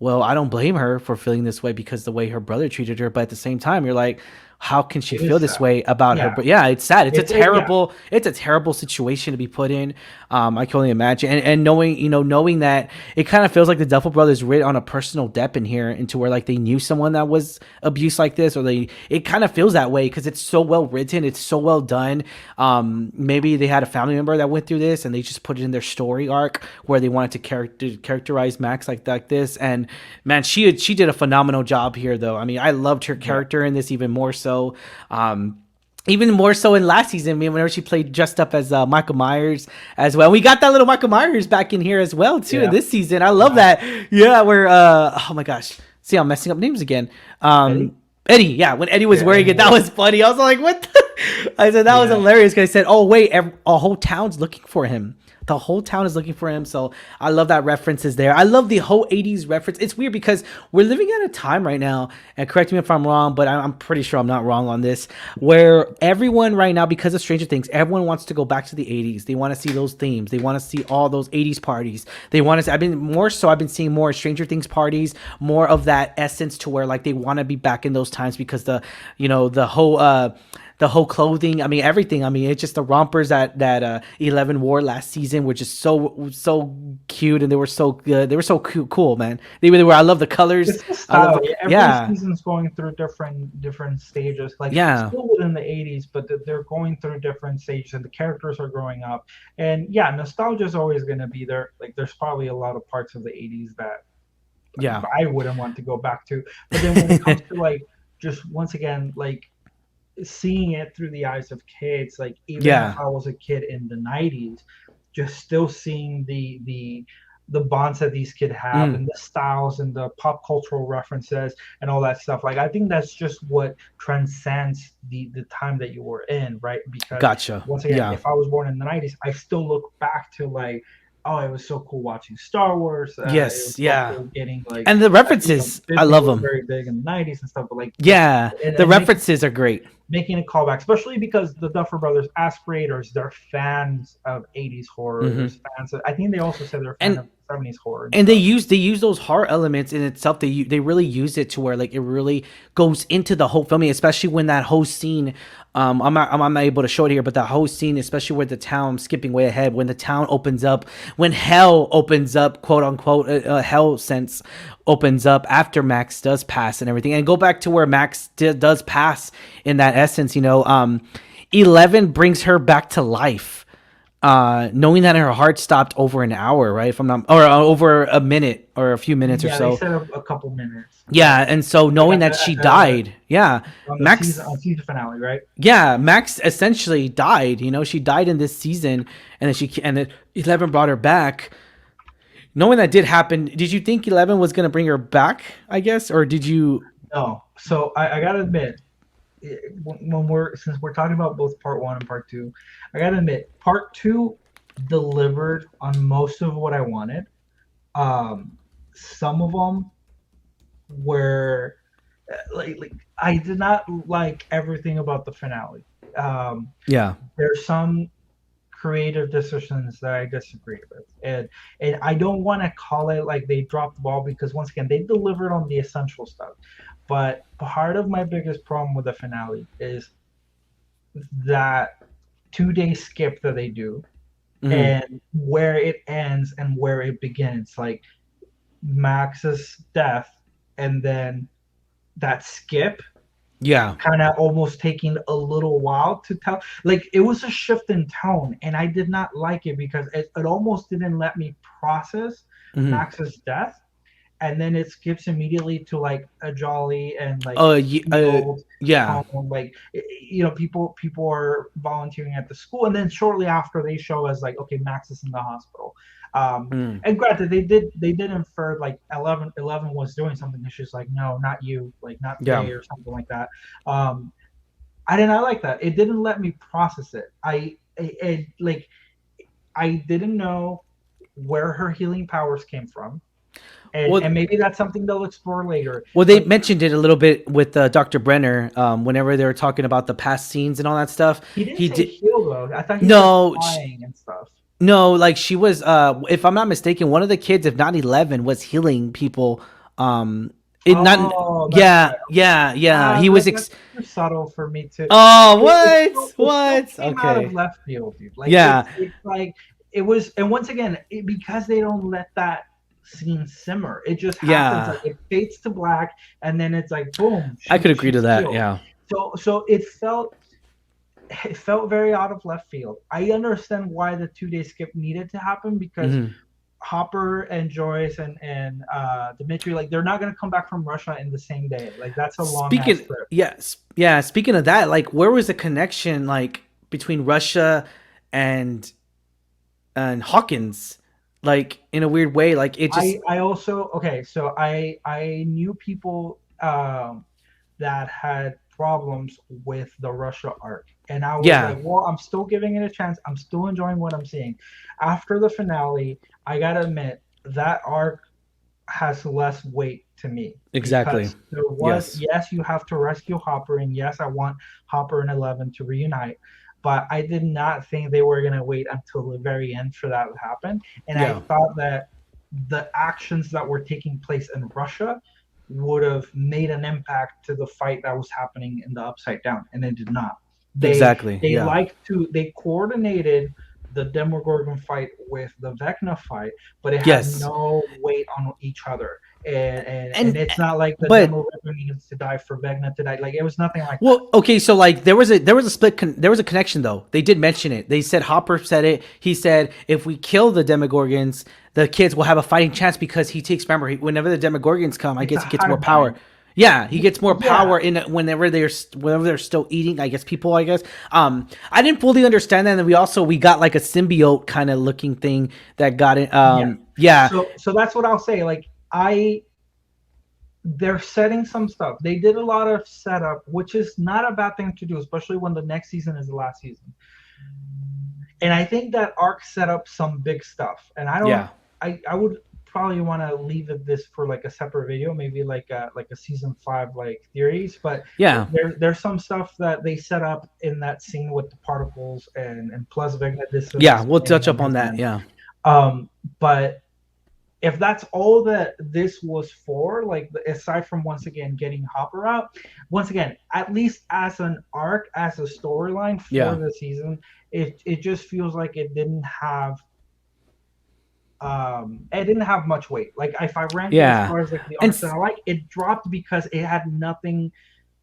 well, I don't blame her for feeling this way because the way her brother treated her. But at the same time, you're like, how can she It feel is this sad. way about her? Yeah. But yeah, it's sad. Yeah. It's a terrible situation to be put in. I can only imagine. And knowing that it kind of feels like the Duffel brothers writ on a personal depth in here, into where like they knew someone that was abused like this, or it kind of feels that way because it's so well written, it's so well done. Maybe they had a family member that went through this and they just put it in their story arc where they wanted to characterize Max like this. And man, she did a phenomenal job here, though. I mean, I loved her character in this even more so. Even more so in last season, whenever she played dressed up as Michael Myers as well. We got that little Michael Myers back in here as well too in this season. I love that. Yeah, where oh my gosh, see, I'm messing up names again. Eddie, yeah, when Eddie was wearing it, that was funny. I was like, what? I said that was hilarious because I said, oh wait, a whole town's looking for him. The whole town is looking for him. So I love that reference is there. I love the whole 80s reference. It's weird because we're living at a time right now, and correct me if I'm wrong, but I'm pretty sure I'm not wrong on this, where everyone right now, because of Stranger Things, everyone wants to go back to the 80s. They want to see those themes. They want to see all those 80s parties. They want to, I've been seeing more Stranger Things parties, more of that essence to where like they want to be back in those times because the whole clothing, I mean, everything. I mean, it's just the rompers that 11 wore last season were just so cute, and they were so good. They were so cool, man. They really were. I love the colors. It's the style. Every season's going through different stages. Like still within the 80s, but they're going through different stages, and the characters are growing up. And yeah, nostalgia is always going to be there. Like there's probably a lot of parts of the 80s that I wouldn't want to go back to. But then when it comes to like just once again like seeing it through the eyes of kids, like even if I was a kid in the 90s, just still seeing the bonds that these kids have and the styles and the pop cultural references and all that stuff. Like I think that's just what transcends the time that you were in, right? Because once again, if I was born in the 90s, I still look back to like, oh, it was so cool watching Star Wars. Cool getting like, and the references, I love them. Very big in the 90s and stuff, but like the references are great. Making a callback, especially because the Duffer Brothers, as creators, they're fans of 80s horror. Fans of, I think they also said they're fans of 70s horror. And they use those horror elements in itself. They really use it to where like it really goes into the whole filming, especially when that whole scene. I'm not able to show it here, but the whole scene, especially with the town, skipping way ahead, when the town opens up, when hell opens up, quote unquote, hell sense opens up after Max does pass and everything, and go back to where Max does pass in that essence. 11 brings her back to life. knowing that her heart stopped over an hour, right? If I'm not, or over a minute or a few minutes or Yeah, they so. said a couple minutes. Yeah, and so Like knowing at that the she died, yeah, on the season Max, finale, right? yeah, Max essentially died. She died in this season, and then 11 brought her back. Knowing that did happen, did you think 11 was gonna bring her back? I guess, or did you? No. So I gotta admit, when since we're talking about both part one and part two, I gotta admit, part two delivered on most of what I wanted. Some of them were like I did not like everything about the finale. Um, Yeah, there's some creative decisions that I disagree with, and I don't want to call it like they dropped the ball because once again they delivered on the essential stuff. But part of my biggest problem with the finale is that 2 day skip that they do hmm, and where it ends and where it begins, like Max's death, and then that skip yeah. kind of almost taking a little while to tell. Like it was a shift in tone, and I did not like it because it almost didn't let me process Hmm. Max's death, and then it skips immediately to like a jolly and like Ye- field yeah. tone, like people are volunteering at the school, and then shortly after they show us like okay, Max is in the hospital. Mm. And granted, they did infer like 11 was doing something, and she's like, no, not you, like not Yeah. today or something like that. um I did not like that. It didn't let me process it. Like I didn't know where her healing powers came from, Well, and maybe that's something they'll explore later. well, they But mentioned it a little bit with Dr. Brenner, whenever they were talking about the past scenes and all that stuff. he didn't He say did heal though. I thought he was like no, flying and stuff. no, like she was. If I'm not mistaken, one of the kids, if not 11, was healing people. It not. Oh, that's Yeah, right. yeah, yeah. He was. That's too subtle for me to. Oh, It still what? came out of Okay. left field, dude. Like Yeah, it's like it was, and once again, because they don't let that scene simmer, it just happens. yeah. Like it fades to black, and then it's like boom, I could agree to she's that. healed. Yeah. So it felt very out of left field. I understand why the 2 day skip needed to happen because Hmm. Hopper and Joyce and Dimitri, like they're not gonna come back from Russia in the same day. Like that's a long ass Speaking, trip. yes, yeah. Speaking of that, like, where was the connection, like, between Russia and Hawkins, like, in a weird way, like it just, I also okay, so I knew people that had problems with the Russia arc, and I was yeah, like, well, I'm still giving it a chance. I'm still enjoying what I'm seeing. After the finale, I gotta admit that arc has less weight to me exactly, because there was, yes, yes, you have to rescue Hopper, and yes, I want Hopper and 11 to reunite, but I did not think they were going to wait until the very end for that to happen. And I yeah, thought that the actions that were taking place in Russia would have made an impact to the fight that was happening in the Upside Down, and it did not. they exactly, they yeah, like to they coordinated the Demogorgon fight with the Vecna fight, but it had yes, no weight on each other. And and it's not like the but Demogorgon needs to die for Vecna to die. Like it was nothing like that. well, okay, so like there was a there was a connection though. They did mention it. They said Hopper said it. He said if we kill the Demogorgons, the kids will have a fighting chance because he takes. Remember, whenever the Demogorgons come, I It's a guess he gets more hive power. mind. Yeah, he gets more Yeah, power in whenever they're still eating. I guess people. I guess. I didn't fully understand that. And we got like a symbiote kind of looking thing that got it. yeah. Yeah, So that's what I'll say. Like they're setting some stuff. They did a lot of setup, which is not a bad thing to do, especially when the next season is the last season. And I think that arc set up some big stuff. And I don't yeah, I would probably want to leave this for like a separate video, maybe like a season 5 like theories, but yeah, there's some stuff that they set up in that scene with the particles and plus Vecna yeah. dissonance We'll in touch up on his that. mind. Yeah. But if that's all that this was for, like aside from once again getting Hopper out, once again, at least as an arc, as a storyline for Yeah. the season, it just feels like it didn't have much weight. Like if I rank it as Yeah. far as like the And arcs that I like, it dropped because it had nothing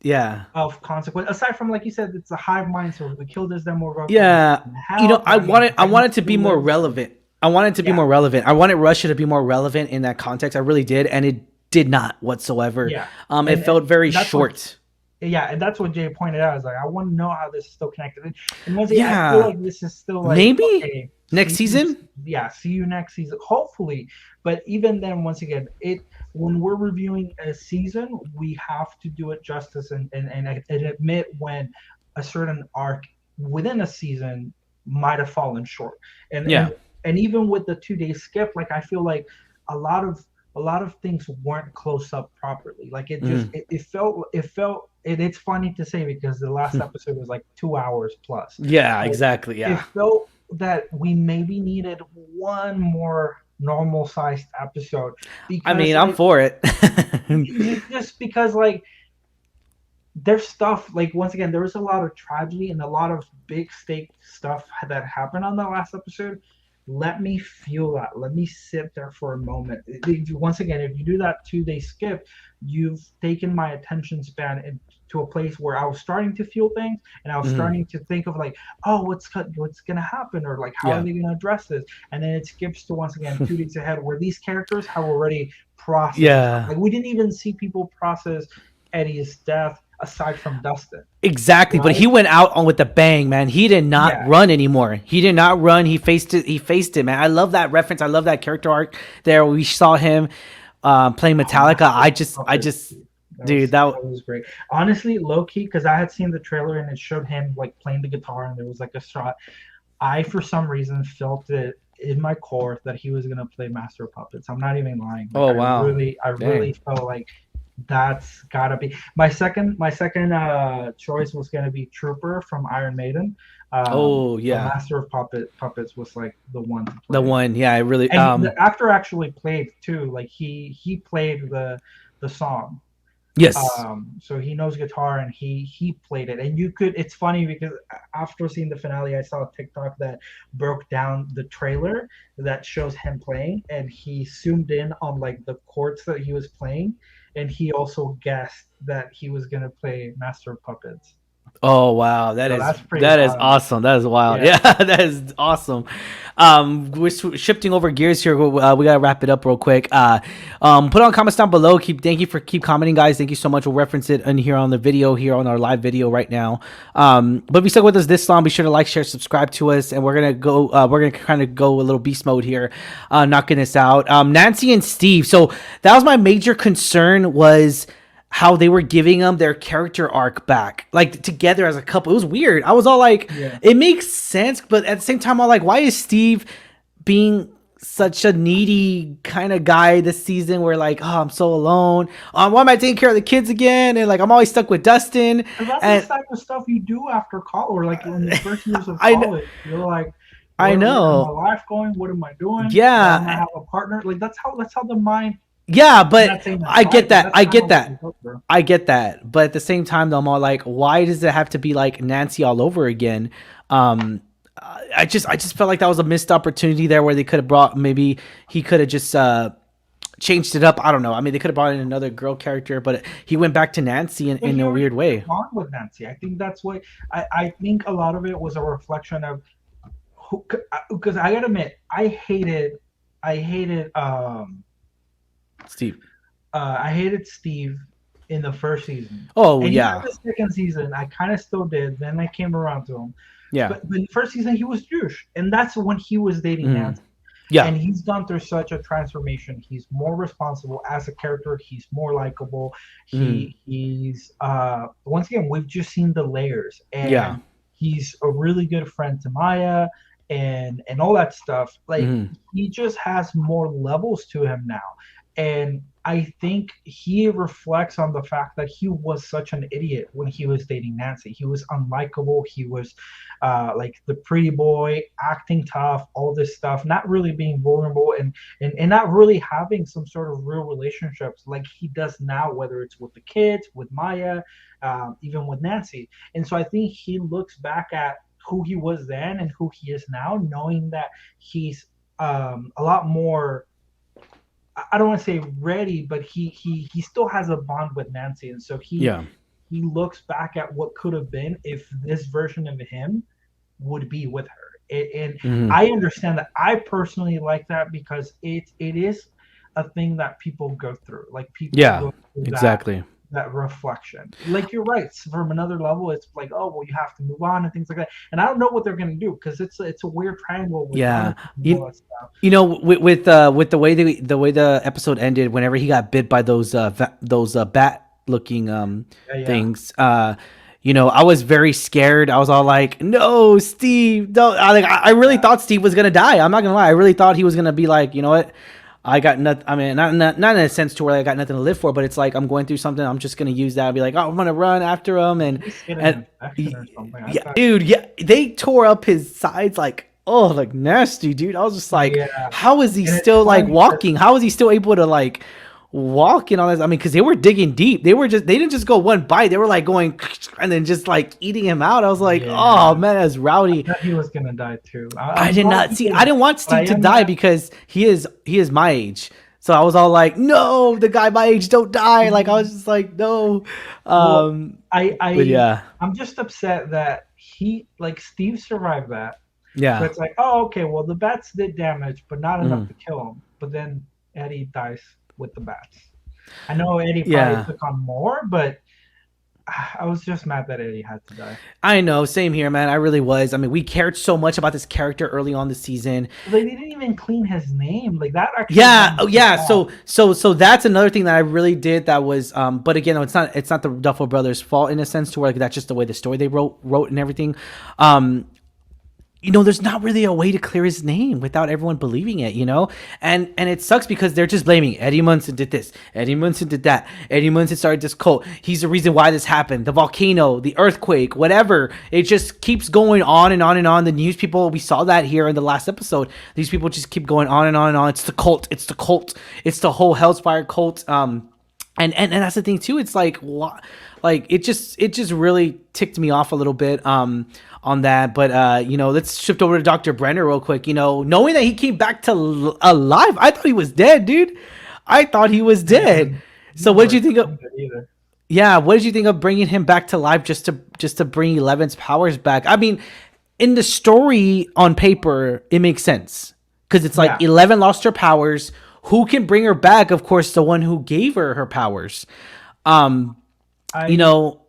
Yeah. of consequence. Aside from, like you said, it's a hive mind. So if we kill this, then we'll go Yeah. to You know, hell. That means I everyone wanted to be still more lives. relevant. I wanted to be Yeah, more relevant. I wanted Russia to be more relevant in that context. I really did, and it did not whatsoever. yeah, It felt very and that's what. short. Yeah, and that's what Jay pointed out. Is like, I want to know how this is still connected. And once again, I feel Yeah. like this is still like, Maybe okay, next see you, season? yeah, see you next season, hopefully. But even then, once again, it when we're reviewing a season, we have to do it justice and admit when a certain arc within a season might have fallen short. And Yeah. and and even with the 2 day skip, like I feel like a lot of things weren't close up properly. Like Mhm. it's funny to say because the last episode was like 2 hours plus. Yeah, But exactly. it Yeah. felt that we maybe needed one more normal sized episode I because mean, I'm like for it. just because like there's stuff like once again there was a lot of tragedy and a lot of big stake stuff that happened on the last episode. Let me feel that. Let me sit there for a moment. Once again, if you do that 2 day skip, you've taken my attention span to a place where I was starting to feel things and I was Mhm. starting to think of like, oh, what's gonna happen or like how are Yeah. they gonna address this? And then it skips to once again 2 days ahead where these characters have already processed stuff. Yeah. Like we didn't even see people process Eddie's death aside from Dustin, Exactly, but he right? went out on with a bang, man. He did not Yeah, run anymore. He did not run. He faced it. He faced it, man. I love that reference. I love that character arc there. We saw him playing Metallica. Master of I Puppets. just, That dude, was that that was great. Honestly, low key, because I had seen the trailer and it showed him like playing the guitar and there was like a shot. I for some reason felt it in my core that he was gonna play Master of Puppets. I'm not even lying. Like oh wow, I dang. really felt like that's gotta be my second choice was gonna be Trooper from Iron Maiden. Oh But yeah, Master of Puppets was like the one to the play. one. Yeah, I really. And the actor actually played too. Like he played the song. Yes. So he knows guitar and he played it. And you could. It's funny because after seeing the finale, I saw a TikTok that broke down the trailer that shows him playing, and he zoomed in on like the chords that he was playing, and he also guessed that he was gonna play Master of Puppets. Oh wow, So that's pretty that is wild. awesome. That is wild. Yeah. Yeah, that is awesome. We're shifting over gears here. We gotta wrap it up real quick. Put on comments down below. Thank you for keep commenting, guys. Thank you so much. We'll reference it in here on the video here on our live video right now. But if you stuck with us this long, be sure to like, share, subscribe to us, and we're gonna go. We're gonna kind of go a little beast mode here, knocking this out. Nancy and Steve. So that was my major concern was how they were giving them their character arc back, like together as a couple. It was weird. I was all like, Yeah. it makes sense, but at the same time, I'm like, why is Steve being such a needy kind of guy this season? Where like, oh, I'm so alone. Why am I taking care of the kids again? And like, I'm always stuck with Dustin. And that's the And type of stuff you do after college, or like in the first years of I, college. You're like, I where my know, life going? What am I doing? Why don't I yeah, have a partner? Like that's how the mind. yeah, I'm but not saying that's I right, get but that. that's I kind get of what you that. hope for. I get that, but at the same time, though, I'm all like, why does it have to be like Nancy all over again? Um, I just felt like that was a missed opportunity there, where they could have brought maybe he could have just changed it up. I don't know. I mean, they could have brought in another girl character, but he went back to Nancy But in he a already weird had a way. bond with Nancy. I think that's why. I think a lot of it was a reflection of who. Because I gotta admit, I hated Steve. I hated Steve in the first season, Oh and even yeah, the second season, I kind of still did. Then I came around to him. yeah, But in the first season, he was Jewish, and that's when he was dating mm, Nancy. yeah. And he's gone through such a transformation. He's more responsible as a character. He's more likable. Mm, He's once again we've just seen the layers, yeah. and he's a really good friend to Maya, and all that stuff. Like Mm, he just has more levels to him now, and I think he reflects on the fact that he was such an idiot when he was dating Nancy. He was unlikable. He was like the pretty boy, acting tough, all this stuff, not really being vulnerable and not really having some sort of real relationships like he does now, whether it's with the kids, with Maya, even with Nancy. And so I think he looks back at who he was then and who he is now, knowing that he's a lot more. I don't want to say ready, but he still has a bond with Nancy, and so yeah. he looks back at what could have been if this version of him would be with her. And Mhm. I understand that. I personally like that because it is a thing that people go through. Like people Yeah, go through exactly. that reflection. Like you're right. From another level, it's like, oh well, you have to move on and things like that. And I don't know what they're gonna do because it's a weird triangle with Yeah. Jonathan and all You that stuff. you know, with the way the episode ended, whenever he got bit by those bat looking Yeah, yeah. things, you know, I was very scared. I was all like, "No, Steve, don't!" I really thought Steve was gonna die. I'm not gonna lie. I really thought he was gonna be like, you know what? I got nothing. I mean, not in a sense to where I got nothing to live for, but it's like I'm going through something. I'm just gonna use that. I'll be like, oh, I'm gonna run after him, He's getting and an infection or something. I yeah, thought, dude, yeah, they tore up his sides like, oh, like nasty, dude. I was just like, yeah. how is he And it's still like funny because walking? How is he still able to like walk and all this? I mean, because they were digging deep. They didn't just go one bite. They were like going and then just like eating him out. I was like, oh yeah, man, that's I rowdy. thought he was gonna die too. I I'm did glad not he see. I didn't, didn't want but I Steve to am die glad. because he is my age. So I was all like, no, the guy my age don't die. Like I was just like, no. Well, Um, I but I yeah, I'm just upset that he like Steve survived that. So yeah. it's like, oh, okay, well the bats did damage, but not enough Mhm. to kill him. But then Eddie dies with the bats. I know Eddie probably Yeah. took on more, but I was just mad that Eddie had to die. I know, same here, man. I really was. I mean, we cared so much about this character early on the season. They didn't even clean his name. Like that actually got Yeah, me oh pissed yeah. off. So that's another thing that I really did. That was, but again, it's not the Duffel brothers' fault in a sense to where like that's just the way the story they wrote and everything. Um, you know, there's not really a way to clear his name without everyone believing it, you know? And it sucks because they're just blaming Eddie Munson did this, Eddie Munson did that, Eddie Munson started this cult. He's the reason why this happened. The volcano, the earthquake, whatever. It just keeps going on and on and on. The news people, we saw that here in the last episode. These people just keep going on and on and on. It's the cult. It's the cult. It's the whole Hellspire cult. And that's the thing too. It's like what, like it just really ticked me off a little bit on that. But you know, let's shift over to Dr. Brenner real quick. You know, knowing that he came back to alive, I thought he was dead, dude. I thought he was dead. Man, he So what did never you think of? explained it either. Yeah, what did you think of bringing him back to life just to bring Eleven's powers back? I mean, in the story on paper, it makes sense because it's like Yeah, 11 lost her powers. Who can bring her back? Of course, the one who gave her powers. Um, you I know,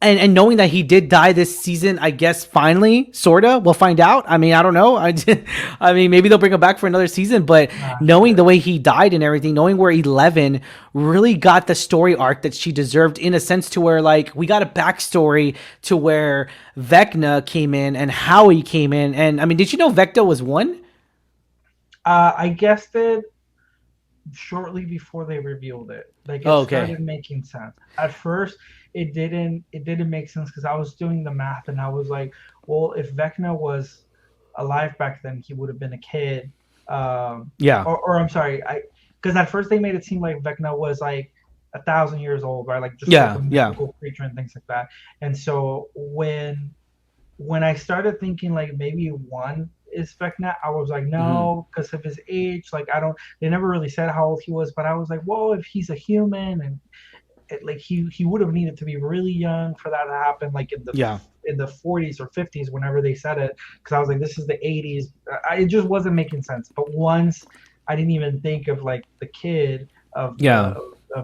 and knowing that he did die this season, I guess finally, sorta, we'll find out. I mean, I don't know. I mean, maybe they'll bring him back for another season. But not knowing the sure. way he died and everything, knowing where 11 really got the story arc that she deserved, in a sense, to where like we got a backstory to where Vecna came in and how he came in. And I mean, did you know Vecna was one? I guessed it shortly before they revealed it. Like it Oh, okay. started making sense. At first, it didn't make sense because I was doing the math and I was like, well, if Vecna was alive back then, he would have been a kid. Yeah. Or I'm sorry, I because at first they made it seem like Vecna was like 1,000 years old, right? Like just like a Yeah. Yeah. mythical creature and things like that. And so when I started thinking like maybe one is Vecna, I was like, Hmm. no, because of his age. Like I don't. They never really said how old he was, but I was like, well, if he's a human and like he would have needed to be really young for that to happen, like Yeah. in the 40s or 50s, whenever they said it, because I was like, this is the 80s. It just wasn't making sense. But once I didn't even think of like the kid of Yeah.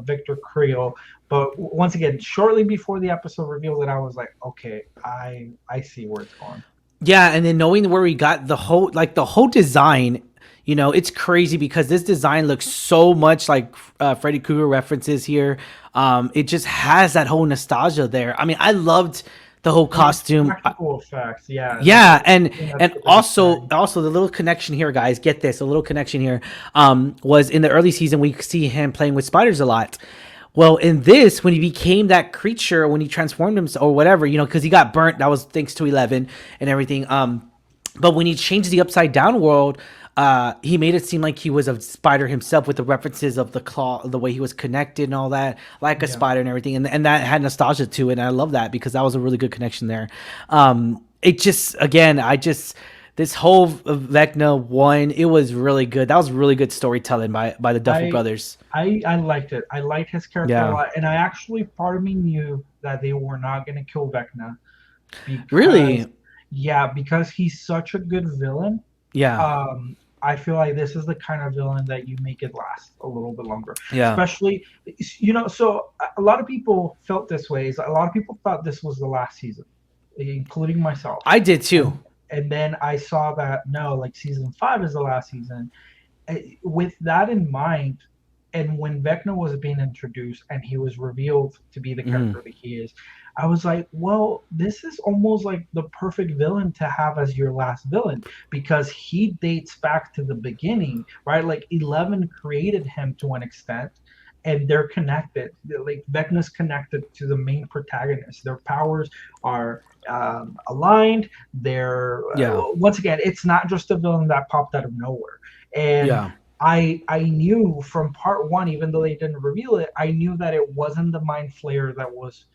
Victor Creel. But once again, shortly before the episode revealed it, I was like, okay, I see where it's going. Yeah, and then knowing where we got the whole design, you know, it's crazy because this design looks so much like Freddy Krueger references here. It just has that whole nostalgia there. I mean, I loved the whole And costume. practical effects, yeah, like Yeah, everything that's and really also exciting. also the little connection here, guys. Get this, a little connection here. Was in the early season we see him playing with spiders a lot. Well, in this, when he became that creature, when he transformed himself or whatever, you know, because he got burnt, that was thanks to 11 and everything. But when he changed the upside down world, he made it seem like he was a spider himself with the references of the claw, the way he was connected and all that, like a Yeah. spider and everything. And that had nostalgia to it. And I love that because that was a really good connection there. It just, again, this whole Vecna one, it was really good. That was really good storytelling by the Duffer brothers. I liked it. I liked his character a Yeah. lot, and I actually, part of me knew that they were not going to kill Vecna because, Really? yeah, because he's such a good villain. Yeah. I feel like this is the kind of villain that you make it last a little bit longer. Yeah. Especially, so a lot of people felt this way. A lot of people thought this was the last season, including myself. I did too. And then I saw that no, like season 5 is the last season. With that in mind, and when Vecna was being introduced and he was revealed to be the character that he is, I was like, well, this is almost like the perfect villain to have as your last villain, because he dates back to the beginning, right? Like 11 created him to an extent, and they're connected. Like Vecna's connected to the main protagonist. Their powers are aligned. They're once again, it's not just a villain that popped out of nowhere. And I knew from part 1, even though they didn't reveal it, I knew that it wasn't the Mind Flayer that was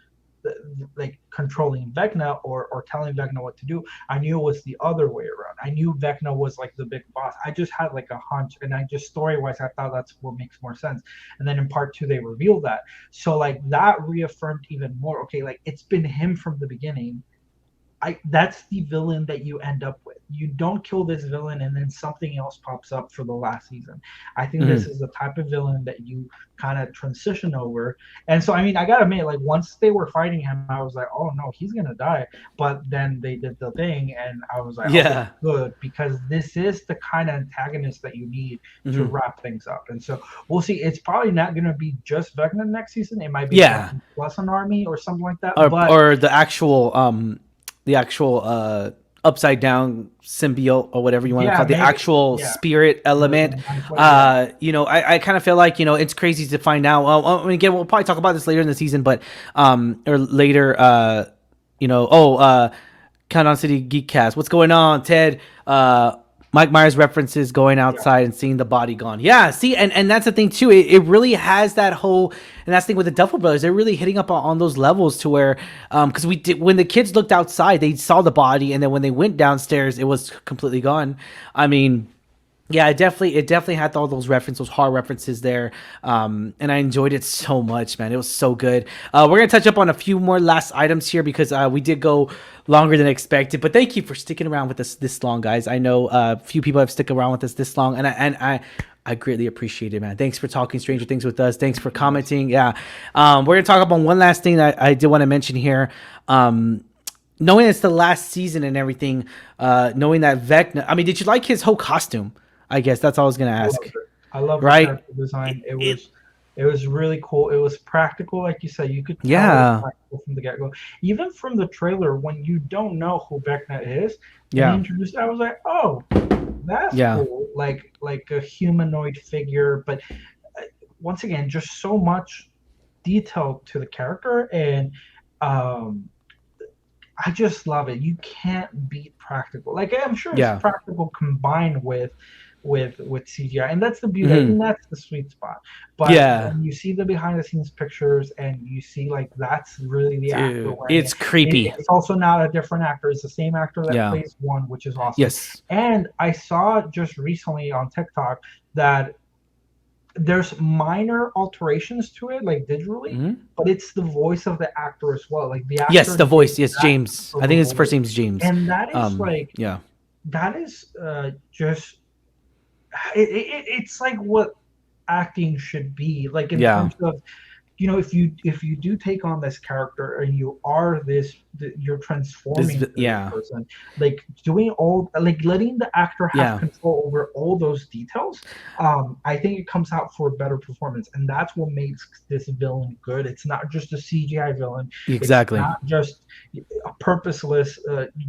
like controlling Vecna or telling Vecna what to do. I knew it was the other way around. I knew Vecna was like the big boss. I just had like a hunch, and I just story-wise, I thought that's what makes more sense. And then in part 2, they revealed that. So like that reaffirmed even more, okay, like it's been him from the beginning. That's the villain that you end up with. You don't kill this villain and then something else pops up for the last season. I think this is the type of villain that you kind of transition over. And so, I mean, I gotta admit, like once they were fighting him, I was like, oh no, he's gonna die. But then they did the thing, and I was like, okay, good, because this is the kind of antagonist that you need to wrap things up. And so we'll see. It's probably not gonna be just Vecna next season. It might be plus an army or something like that. Or the actual upside down symbiote or whatever you want to call it, the actual spirit element. I kind of feel like, it's crazy to find out. Well, again, we'll probably talk about this later in the season, but or later, Count on City Geekcast. What's going on, Ted? Mike Myers references going outside and seeing the body gone. Yeah, see, and that's the thing too. It really has that whole, and that's the thing with the Duffer Brothers. They're really hitting up on those levels to where, because when the kids looked outside, they saw the body, and then when they went downstairs, it was completely gone. I mean, yeah, it definitely had all those references, those horror references there, and I enjoyed it so much, man. It was so good. We're gonna touch up on a few more last items here because we did go longer than expected. But thank you for sticking around with us this long, guys. I know a few people have stuck around with us this long, and I greatly appreciate it, man. Thanks for talking Stranger Things with us. Thanks for commenting. Yeah, we're gonna talk about one last thing that I did want to mention here. Knowing it's the last season and everything, knowing that Vecna. I mean, did you like his whole costume? I guess that's all I was gonna ask. I love the character design. It was really cool. It was practical, like you said. You could tell it was practical from the get-go. Even from the trailer, when you don't know who Vecna is, introduced, I was like, oh, that's cool. Like a humanoid figure, but once again, just so much detail to the character, and I just love it. You can't beat practical. Like I'm sure it's practical combined with CGI, and that's the beauty. I think that's the sweet spot. But when you see the behind the scenes pictures and you see like that's really the actor. It's creepy. It's also not a different actor. It's the same actor that plays one, which is awesome. Yes. And I saw just recently on TikTok that there's minor alterations to it, like digitally, but it's the voice of the actor as well. Like the actor. The voice. Yes, James. I think his first name's James. And that is that is just. It's like what acting should be like in terms of, if you do take on this character and you are you're transforming this person, like doing all, like letting the actor have control over all those details. I think it comes out for a better performance, and that's what makes this villain good. It's not just a CGI villain. Exactly. It's not just a purposeless.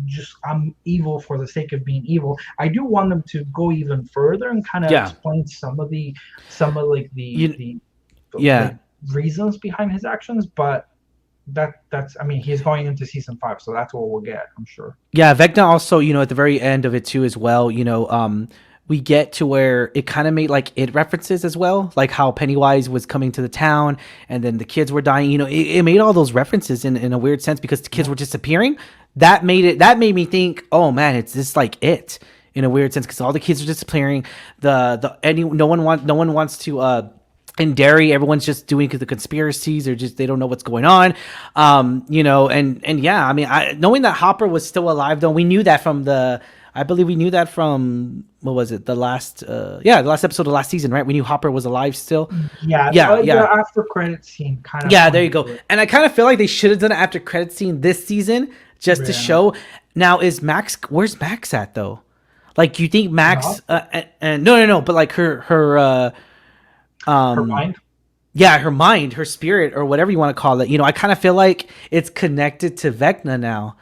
Just I'm evil for the sake of being evil. I do want them to go even further and kind of explain some of the reasons behind his actions, but that's I mean, he's going into season 5, so that's what we'll get, I'm sure. Vecna also, at the very end of it too as well, we get to where it kind of made like it references as well, like how Pennywise was coming to the town and then the kids were dying. It made all those references in a weird sense because the kids were disappearing. that made me think, oh man, it's this like it in a weird sense, because all the kids are disappearing. No one wants to in Derry, everyone's just doing the conspiracies, or just they don't know what's going on. And yeah, I mean, knowing that Hopper was still alive, though, we knew that from I believe we knew that from, what was it, the last episode of last season, right? We knew Hopper was alive still. Yeah. The after credit scene kind of. Yeah, there you go. And I kind of feel like they should have done an after credit scene this season just to show. Now, where's Max at though? Like, you think Max? No, but like her mind. Yeah, her mind, her spirit, or whatever you want to call it. I kind of feel like it's connected to Vecna now.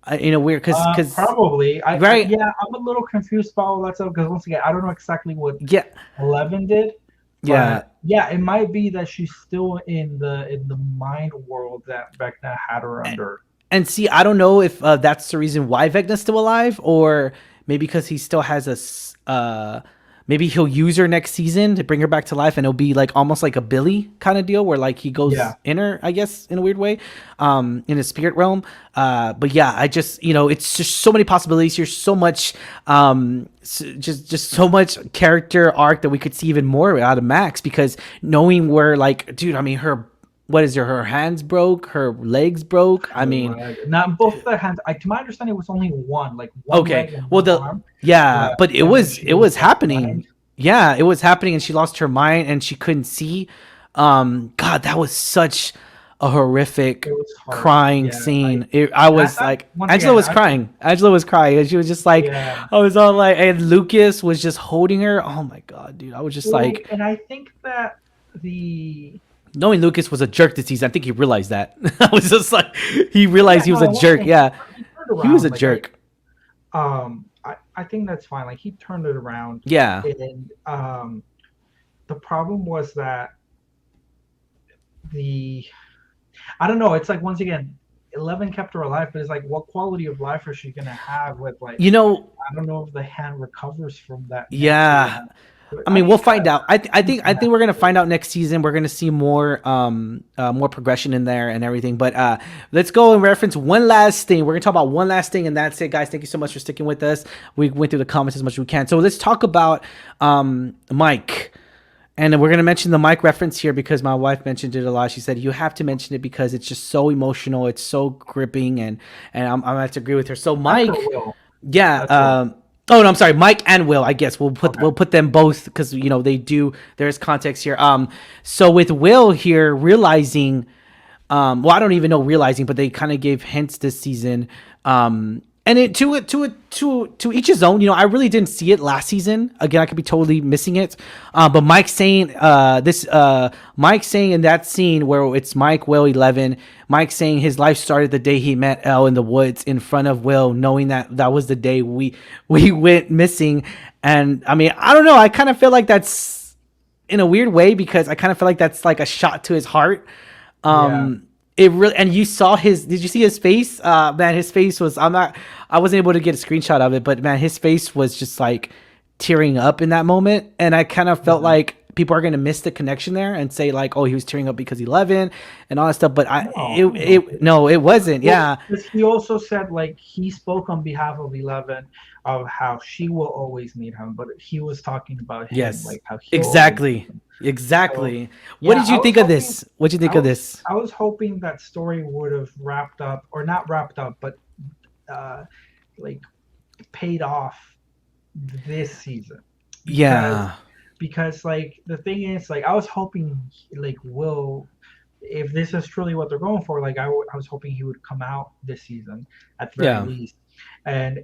In a weird, because probably right. I'm a little confused about all that stuff, because once again, I don't know exactly what 11 did. It might be that she's still in the mind world that Vecna had her under. And see, I don't know if that's the reason why Vecna's still alive, or maybe because he still has maybe he'll use her next season to bring her back to life, and it'll be like almost like a Billy kind of deal, where like he goes in her, I guess, in a weird way, in a spirit realm. But yeah, I just, it's just so many possibilities here, so much, just so much character arc that we could see even more out of Max, because knowing where, like, dude, I mean, her hands broke, her legs broke. I mean, not both the hands. To my understanding, it was only one. Like one. Okay, well arm. But it was happening. Yeah, it was happening, and she lost her mind, and she couldn't see. God, that was such a horrific crying scene. Angela was crying. Angela was crying, and she was just like, I was all like, and Lucas was just holding her. Oh my God, dude, I was just like, and I think that knowing Lucas was a jerk this season, I think he realized that. I was just like, he realized he was a jerk. Yeah, he was a jerk. I think that's fine. Like, he turned it around. Yeah. And the problem was that I don't know. It's like, once again, 11 kept her alive, but it's like, what quality of life is she gonna have with, like, I don't know if the hand recovers from that. Yeah. I mean, we'll find out. I think we're gonna find out next season. We're gonna see more progression in there and everything. But let's go and reference one last thing. We're gonna talk about one last thing, and that's it, guys. Thank you so much for sticking with us. We went through the comments as much as we can. So let's talk about Mike, and we're gonna mention the Mike reference here because my wife mentioned it a lot. She said you have to mention it because it's just so emotional. It's so gripping, and I'm gonna have to agree with her. So Mike, Oh no, I'm sorry, Mike and Will. I guess we'll put them both because they do. There's context here. So with Will here realizing, well, I don't even know realizing, but they kind of gave hints this season. And to each his own. I really didn't see it last season. Again, I could be totally missing it. But Mike saying Mike saying in that scene where it's Mike, Will, 11. Mike saying his life started the day he met Elle in the woods in front of Will, knowing that was the day we went missing. And I mean, I don't know. I kind of feel like that's in a weird way because I kind of feel like that's like a shot to his heart. It really, and you saw did you see his face? Man, his face was, I wasn't able to get a screenshot of it, but man, his face was just like tearing up in that moment. And I kind of felt like people are going to miss the connection there and say like, oh, he was tearing up because 11 and all that stuff. But it wasn't. Yeah. He also said like he spoke on behalf of 11 of how she will always need him, but he was talking about him. Yes, like how exactly. So, what did you think of this? What did you think of this? I was hoping that story would have wrapped up, or not wrapped up, but like paid off this season. Because like the thing is, like I was hoping like Will, if this is truly what they're going for, like I was hoping he would come out this season at the very least. And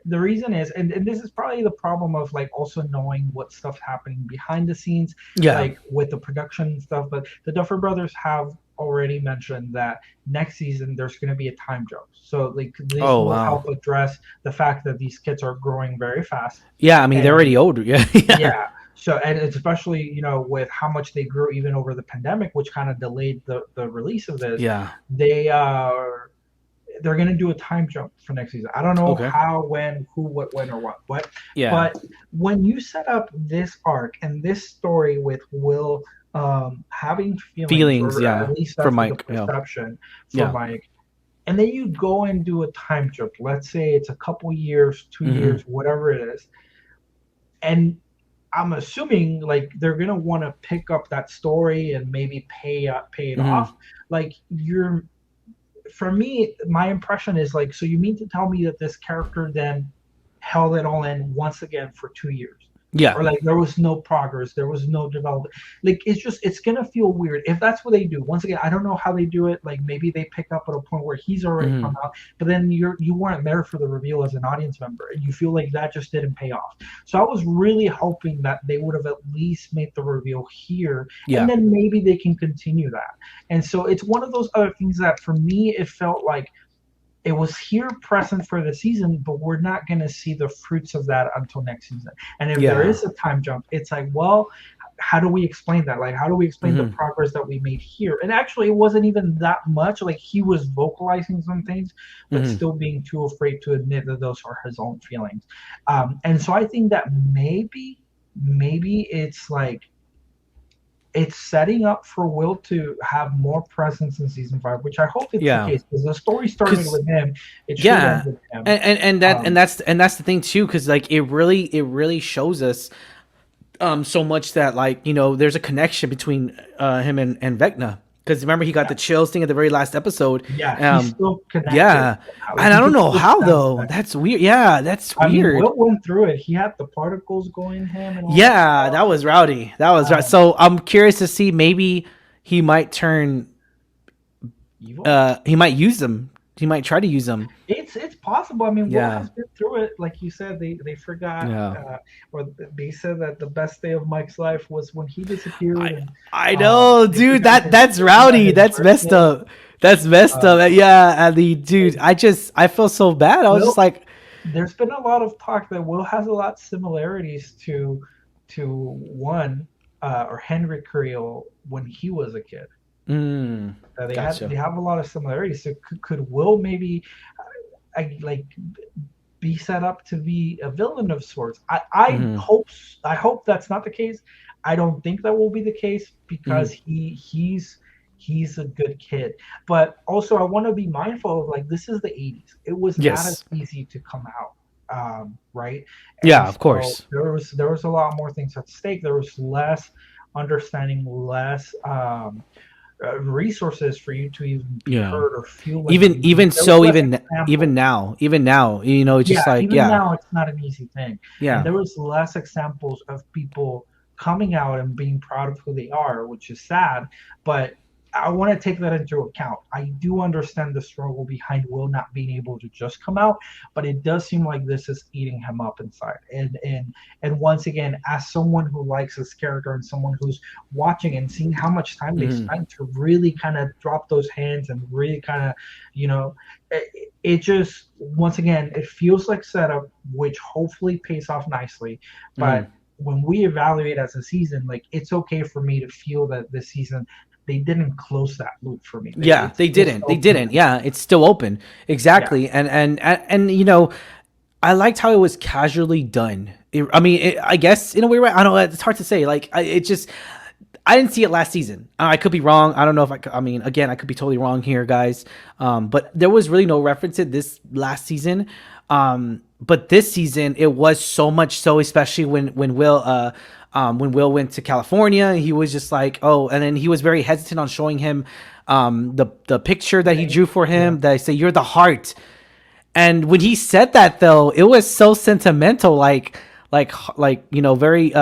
the reason is, and this is probably the problem of like also knowing what stuff's happening behind the scenes, like with the production and stuff. But the Duffer Brothers have already mentioned that next season there's going to be a time jump. So like this will help address the fact that these kids are growing very fast. Yeah, I mean they're already older. Yeah. So, and especially, with how much they grew even over the pandemic, which kind of delayed the release of this. Yeah. They're going to do a time jump for next season. I don't know how, when, who, what, when, or what. But when you set up this arc and this story with Will having feelings, or at least for Mike, perception for Mike, and then you go and do a time jump. Let's say it's a couple years, 2 years, whatever it is, and I'm assuming like they're gonna want to pick up that story and maybe pay it off. Like you're, for me, my impression is like, so you mean to tell me that this character then held it all in once again for 2 years? Yeah. Or like there was no progress, there was no development. Like it's gonna feel weird if that's what they do. Once again, I don't know how they do it. Like maybe they pick up at a point where he's already come out, but then you weren't there for the reveal as an audience member, and you feel like that just didn't pay off. So I was really hoping that they would have at least made the reveal here, and then maybe they can continue that. And so it's one of those other things that for me it felt like it was here present for the season, but we're not going to see the fruits of that until next season. And if there is a time jump, it's like, well, how do we explain that? Like, how do we explain the progress that we made here? And actually, it wasn't even that much. Like, he was vocalizing some things, but still being too afraid to admit that those are his own feelings. And so I think that maybe it's like, it's setting up for Will to have more presence in season 5, which I hope it's the case, because the story started with him. It should end with him. And that's the thing too, because like it really shows us so much that, like, you know, there's a connection between him and Vecna. Because remember, he got the chills thing at the very last episode. Yeah, he's still connected. Yeah, and I don't know how though. That's weird. Yeah, that's weird. Will went through it. He had the particles going in him. And all that was rowdy. That was right. So I'm curious to see, maybe he might turn evil. He might use them. He might try to use them. It's possible. I mean, Will has been through it. Like you said, they forgot, or they said that the best day of Mike's life was when he disappeared. I know, dude. That's rowdy. That's messed up. That's messed up. Yeah, dude. I feel so bad. I was just like, there's been a lot of talk that Will has a lot of similarities to one or Henry Creel when he was a kid. They have a lot of similarities. So could Will maybe be set up to be a villain of sorts? I hope that's not the case. I don't think that will be the case, because he's a good kid. But also, I want to be mindful of, like, this is the 80s. It was not as easy to come out, right? And of course. There was a lot more things at stake. There was less understanding, less resources for you to even be heard or feel like even now, you know, it's just like now it's not an easy thing. And there was less examples of people coming out and being proud of who they are, which is sad, but I want to take that into account. I do understand the struggle behind Will not being able to just come out, but it does seem like this is eating him up inside. And once again, as someone who likes this character and someone who's watching and seeing how much time they spent to really kind of drop those hands and really kind of, you know, it just, once again, it feels like setup, which hopefully pays off nicely. But when we evaluate as a season, like, it's okay for me to feel that this season, they didn't close that loop for me. They didn't. Yeah, it's still open. Exactly. Yeah. And you know, I liked how it was casually done. I guess in a way, right? I don't know. It's hard to say. Like, I didn't see it last season. I could be wrong. I don't know if again, I could be totally wrong here, guys. But there was really no reference to this last season. But this season, it was so much so, especially when Will went to California, he was just like, oh, and then he was very hesitant on showing him the picture that he drew for him, that I say, you're the heart. And when he said that, though, it was so sentimental, like you know, very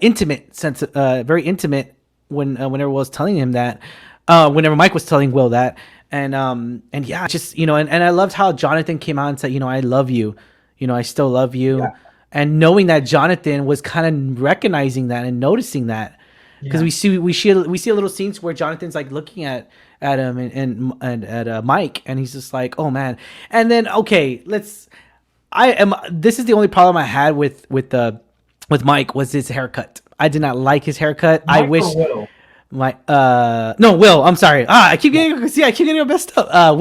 intimate very intimate whenever Will was telling him that, whenever Mike was telling Will that. And yeah, just, you know, and I loved how Jonathan came out and said, you know, I love you, you know, I still love you. Yeah. And knowing that Jonathan was kind of recognizing that and noticing that, because we see a little scenes where Jonathan's like looking at him and at Mike, and he's just like, oh man. And then this is the only problem I had with Mike, was his haircut. I did not like his haircut. Mike, I wish Will? Will, I'm sorry. I keep getting messed up.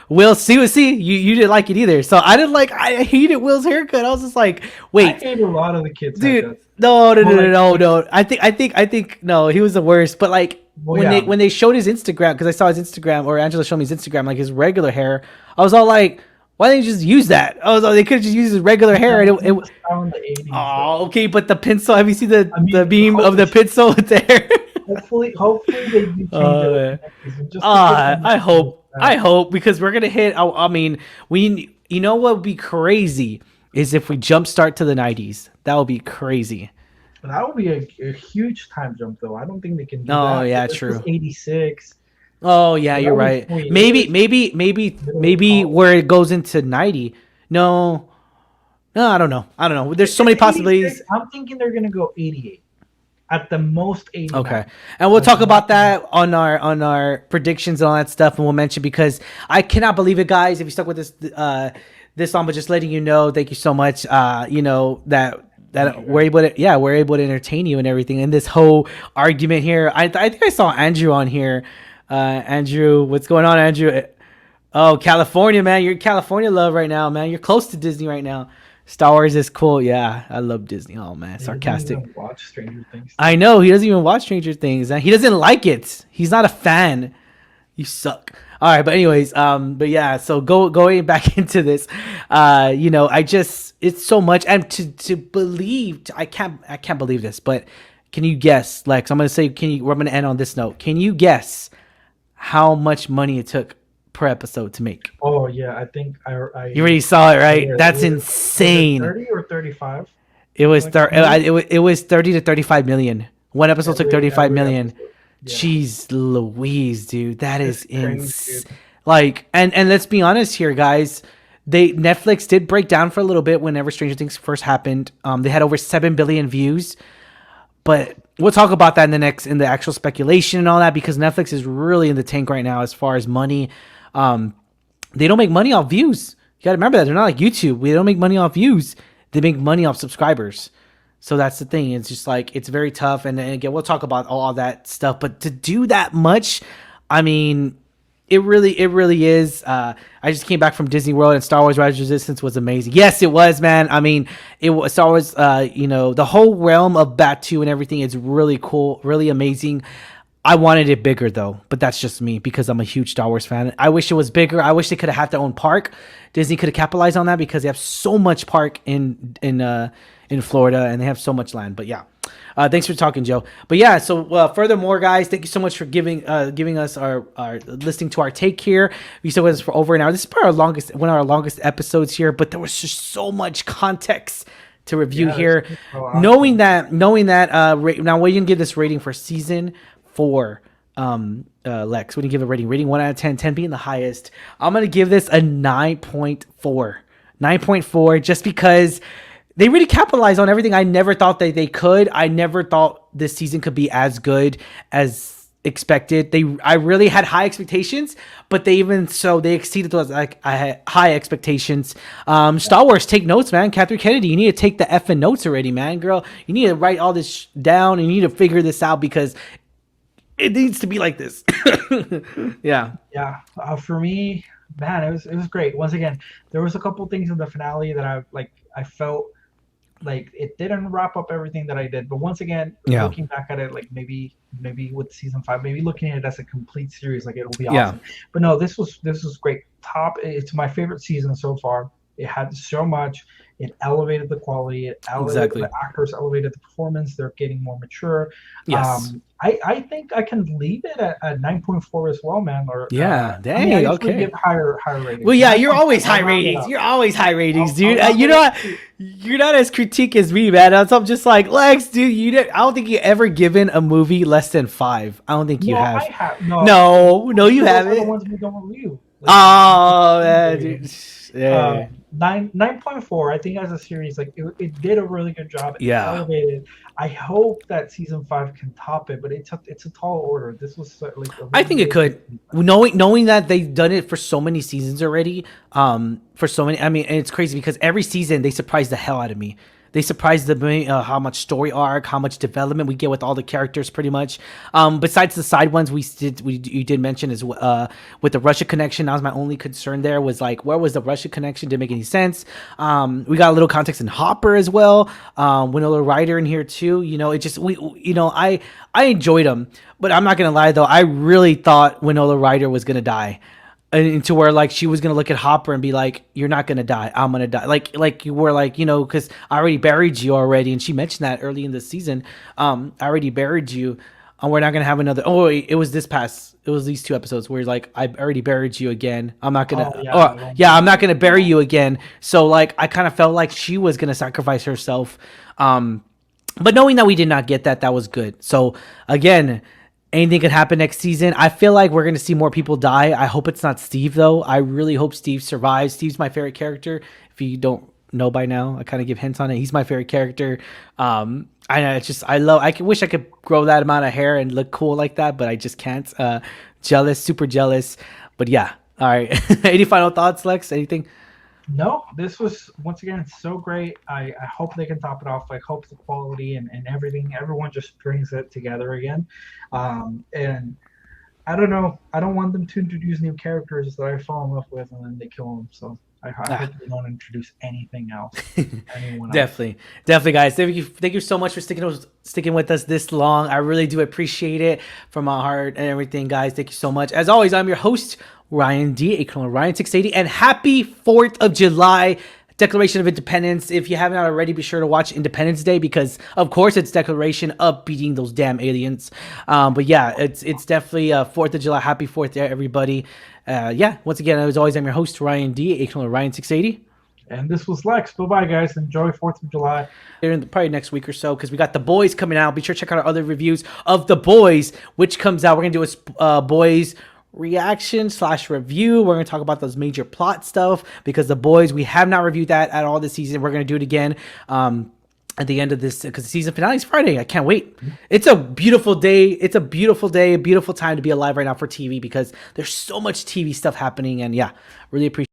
Will, see, you didn't like it either. So I hated Will's haircut. I was just like, wait. I hate a lot of the kids. Dude, no. I think no, he was the worst. But like, Well, yeah. when they showed his Instagram, because I saw his Instagram, or Angela showed me his Instagram, like his regular hair, I was all like, why didn't you just use that? I was like, they could have just used his regular hair. And It was around the 80s. oh, okay, but the pencil, have you seen the beam of hopefully- the pencil with the hair? Hopefully they do change it. I hope, because we're gonna hit. I mean, you know what would be crazy is if we jumpstart to the 90s. That would be crazy. That would be a huge time jump, though. I don't think they can do Oh, that. yeah, This true. was 86. Oh yeah, That you're was right. 20 Maybe where it goes into 90. No, I don't know. There's so many possibilities. I'm thinking they're gonna go 88. At the most 89. Okay, and we'll talk about that on our predictions and all that stuff, and we'll mention, because I cannot believe it, guys. If you stuck with this on, but just letting you know, thank you so much. You know that we're able to entertain you and everything. And this whole argument here, I think I saw Andrew on here. Andrew, what's going on, Andrew? Oh, California, man, you're California love right now, man. You're close to Disney right now. Star Wars is cool. Yeah, I love Disney. Oh man, sarcastic. He doesn't even watch Stranger Things. I know he doesn't even watch Stranger Things, and he doesn't like it. He's not a fan. You suck. All right, but anyways, but yeah. So going back into this, you know, it's so much, and to believe, I can't believe this, but can you guess, Lex? I'm gonna say, we're gonna end on this note. Can you guess how much money it took per episode to make? Oh yeah, I think I You already saw it, right? Yeah, That's was insane. 30 or 35? It was Like, it was 30 to 35 million. One episode took 35 million. episode. Yeah. Jeez Louise, dude, that is It's crazy, insane. dude. Like, and let's be honest here, guys. Netflix did break down for a little bit whenever Stranger Things first happened. They had over 7 billion views, but we'll talk about that in the actual speculation and all that, because Netflix is really in the tank right now as far as money. They don't make money off views. You got to remember that. They're not like YouTube. We don't make money off views. They make money off subscribers. So that's the thing. It's just like, it's very tough. And again, we'll talk about all that stuff. But to do that much, I mean, it really is. I just came back from Disney World, and Star Wars Rise of Resistance was amazing. Yes, it was, man. I mean, it was Star Wars, you know, the whole realm of Batu and everything is really cool, really amazing. I wanted it bigger though, but that's just me because I'm a huge Star Wars fan. I wish it was bigger. I wish they could have had their own park. Disney could have capitalized on that because they have so much park in Florida, and they have so much land. But yeah, thanks for talking, Joe. But yeah, so furthermore, guys, thank you so much for giving us our listening to our take here. We still with us for over an hour. This is probably one of our longest episodes here, but there was just so much context to review here. Awesome. Knowing that, now what are you gonna give this rating for season 4? Lex, what do you give a rating? Rating 1 out of 10, 10 being the highest. I'm gonna give this a 9.4. 9.4, just because they really capitalized on everything I never thought that they could. I never thought this season could be as good as expected. I really had high expectations, but they exceeded those high expectations. Star Wars, take notes, man. Catherine Kennedy, you need to take the effing notes already, man. Girl, you need to write all this down, and you need to figure this out, because it needs to be like this. Yeah. For me, man, it was great. Once again, there was a couple things in the finale that I felt like it didn't wrap up everything that I did. But once again, looking back at it, like maybe with season 5, maybe looking at it as a complete series, like it'll be awesome. But no, this was great. It's my favorite season so far. It had so much. It elevated the quality. It elevated the actors, elevated the performance. They're getting more mature. Yes. I think I can leave it at 9.4 as well, man. Or dang, I okay. Give higher ratings. Well, yeah, you're always high ratings. You're always high ratings, dude. You're not as critique as me, man. So I'm just like, Lex, dude. I don't think you ever given a movie less than 5. I don't think you have. I have. No, you haven't. The ones we don't review. Oh, man, dude. Yeah. 9.4. I think as a series, like it did a really good job. It elevated. I hope that season 5 can top it, but it's a tall order. This was like I think it could. Knowing that they've done it for so many seasons already. For so many, I mean, and it's crazy because every season they surprise the hell out of me. They surprised me how much story arc, how much development we get with all the characters, pretty much. Besides the side ones, you did mention is with the Russia connection. That was my only concern. There was like, where was the Russia connection? Didn't make any sense. We got a little context in Hopper as well. Winona Ryder in here too. It just I enjoyed them, but I'm not gonna lie though. I really thought Winona Ryder was gonna die. Into where like she was gonna look at Hopper and be like, "You're not gonna die. I'm gonna die." Like you were like, because I already buried you already, and she mentioned that early in the season. I already buried you, and we're not gonna have another. Oh, it was these 2 episodes where like I already buried you again. I'm not gonna. I'm not gonna bury you again. So like I kind of felt like she was gonna sacrifice herself. But knowing that we did not get that, that was good. So again. Anything could happen next season. I feel like we're going to see more people die. I hope it's not Steve, though. I really hope Steve survives. Steve's my favorite character. If you don't know by now, I kind of give hints on it. He's my favorite character. I know I wish I could grow that amount of hair and look cool like that, but I just can't. Jealous, super jealous. But yeah. All right. Any final thoughts, Lex? Anything? No, this was once again so great. I hope they can top it off. I hope the quality and everyone just brings it together again. And I don't know. I don't want them to introduce new characters that I fall in love with and then they kill them. So I hope they don't introduce anything else. Definitely, guys. Thank you so much for sticking with us this long. I really do appreciate it from my heart and everything, guys. Thank you so much. As always, I'm your host, Ryan D, aka Ryan 680, and happy 4th of July, Declaration of Independence. If you haven't already, be sure to watch Independence Day because, of course, it's Declaration of beating those damn aliens. But yeah, it's definitely 4th of July. Happy 4th there, everybody. Once again, as always, I'm your host, Ryan D, aka Ryan 680. And this was Lex. Bye-bye, guys. Enjoy 4th of July. Probably next week or so because we got The Boys coming out. Be sure to check out our other reviews of The Boys, which comes out. We're going to do a Boys reaction/review. We're going to talk about those major plot stuff because The Boys, we have not reviewed that at all this season. We're going to do it again at the end of this because the season finale is Friday. I can't wait. It's a beautiful day. It's a beautiful day, a beautiful time to be alive right now for TV because there's so much TV stuff happening. And yeah, really appreciate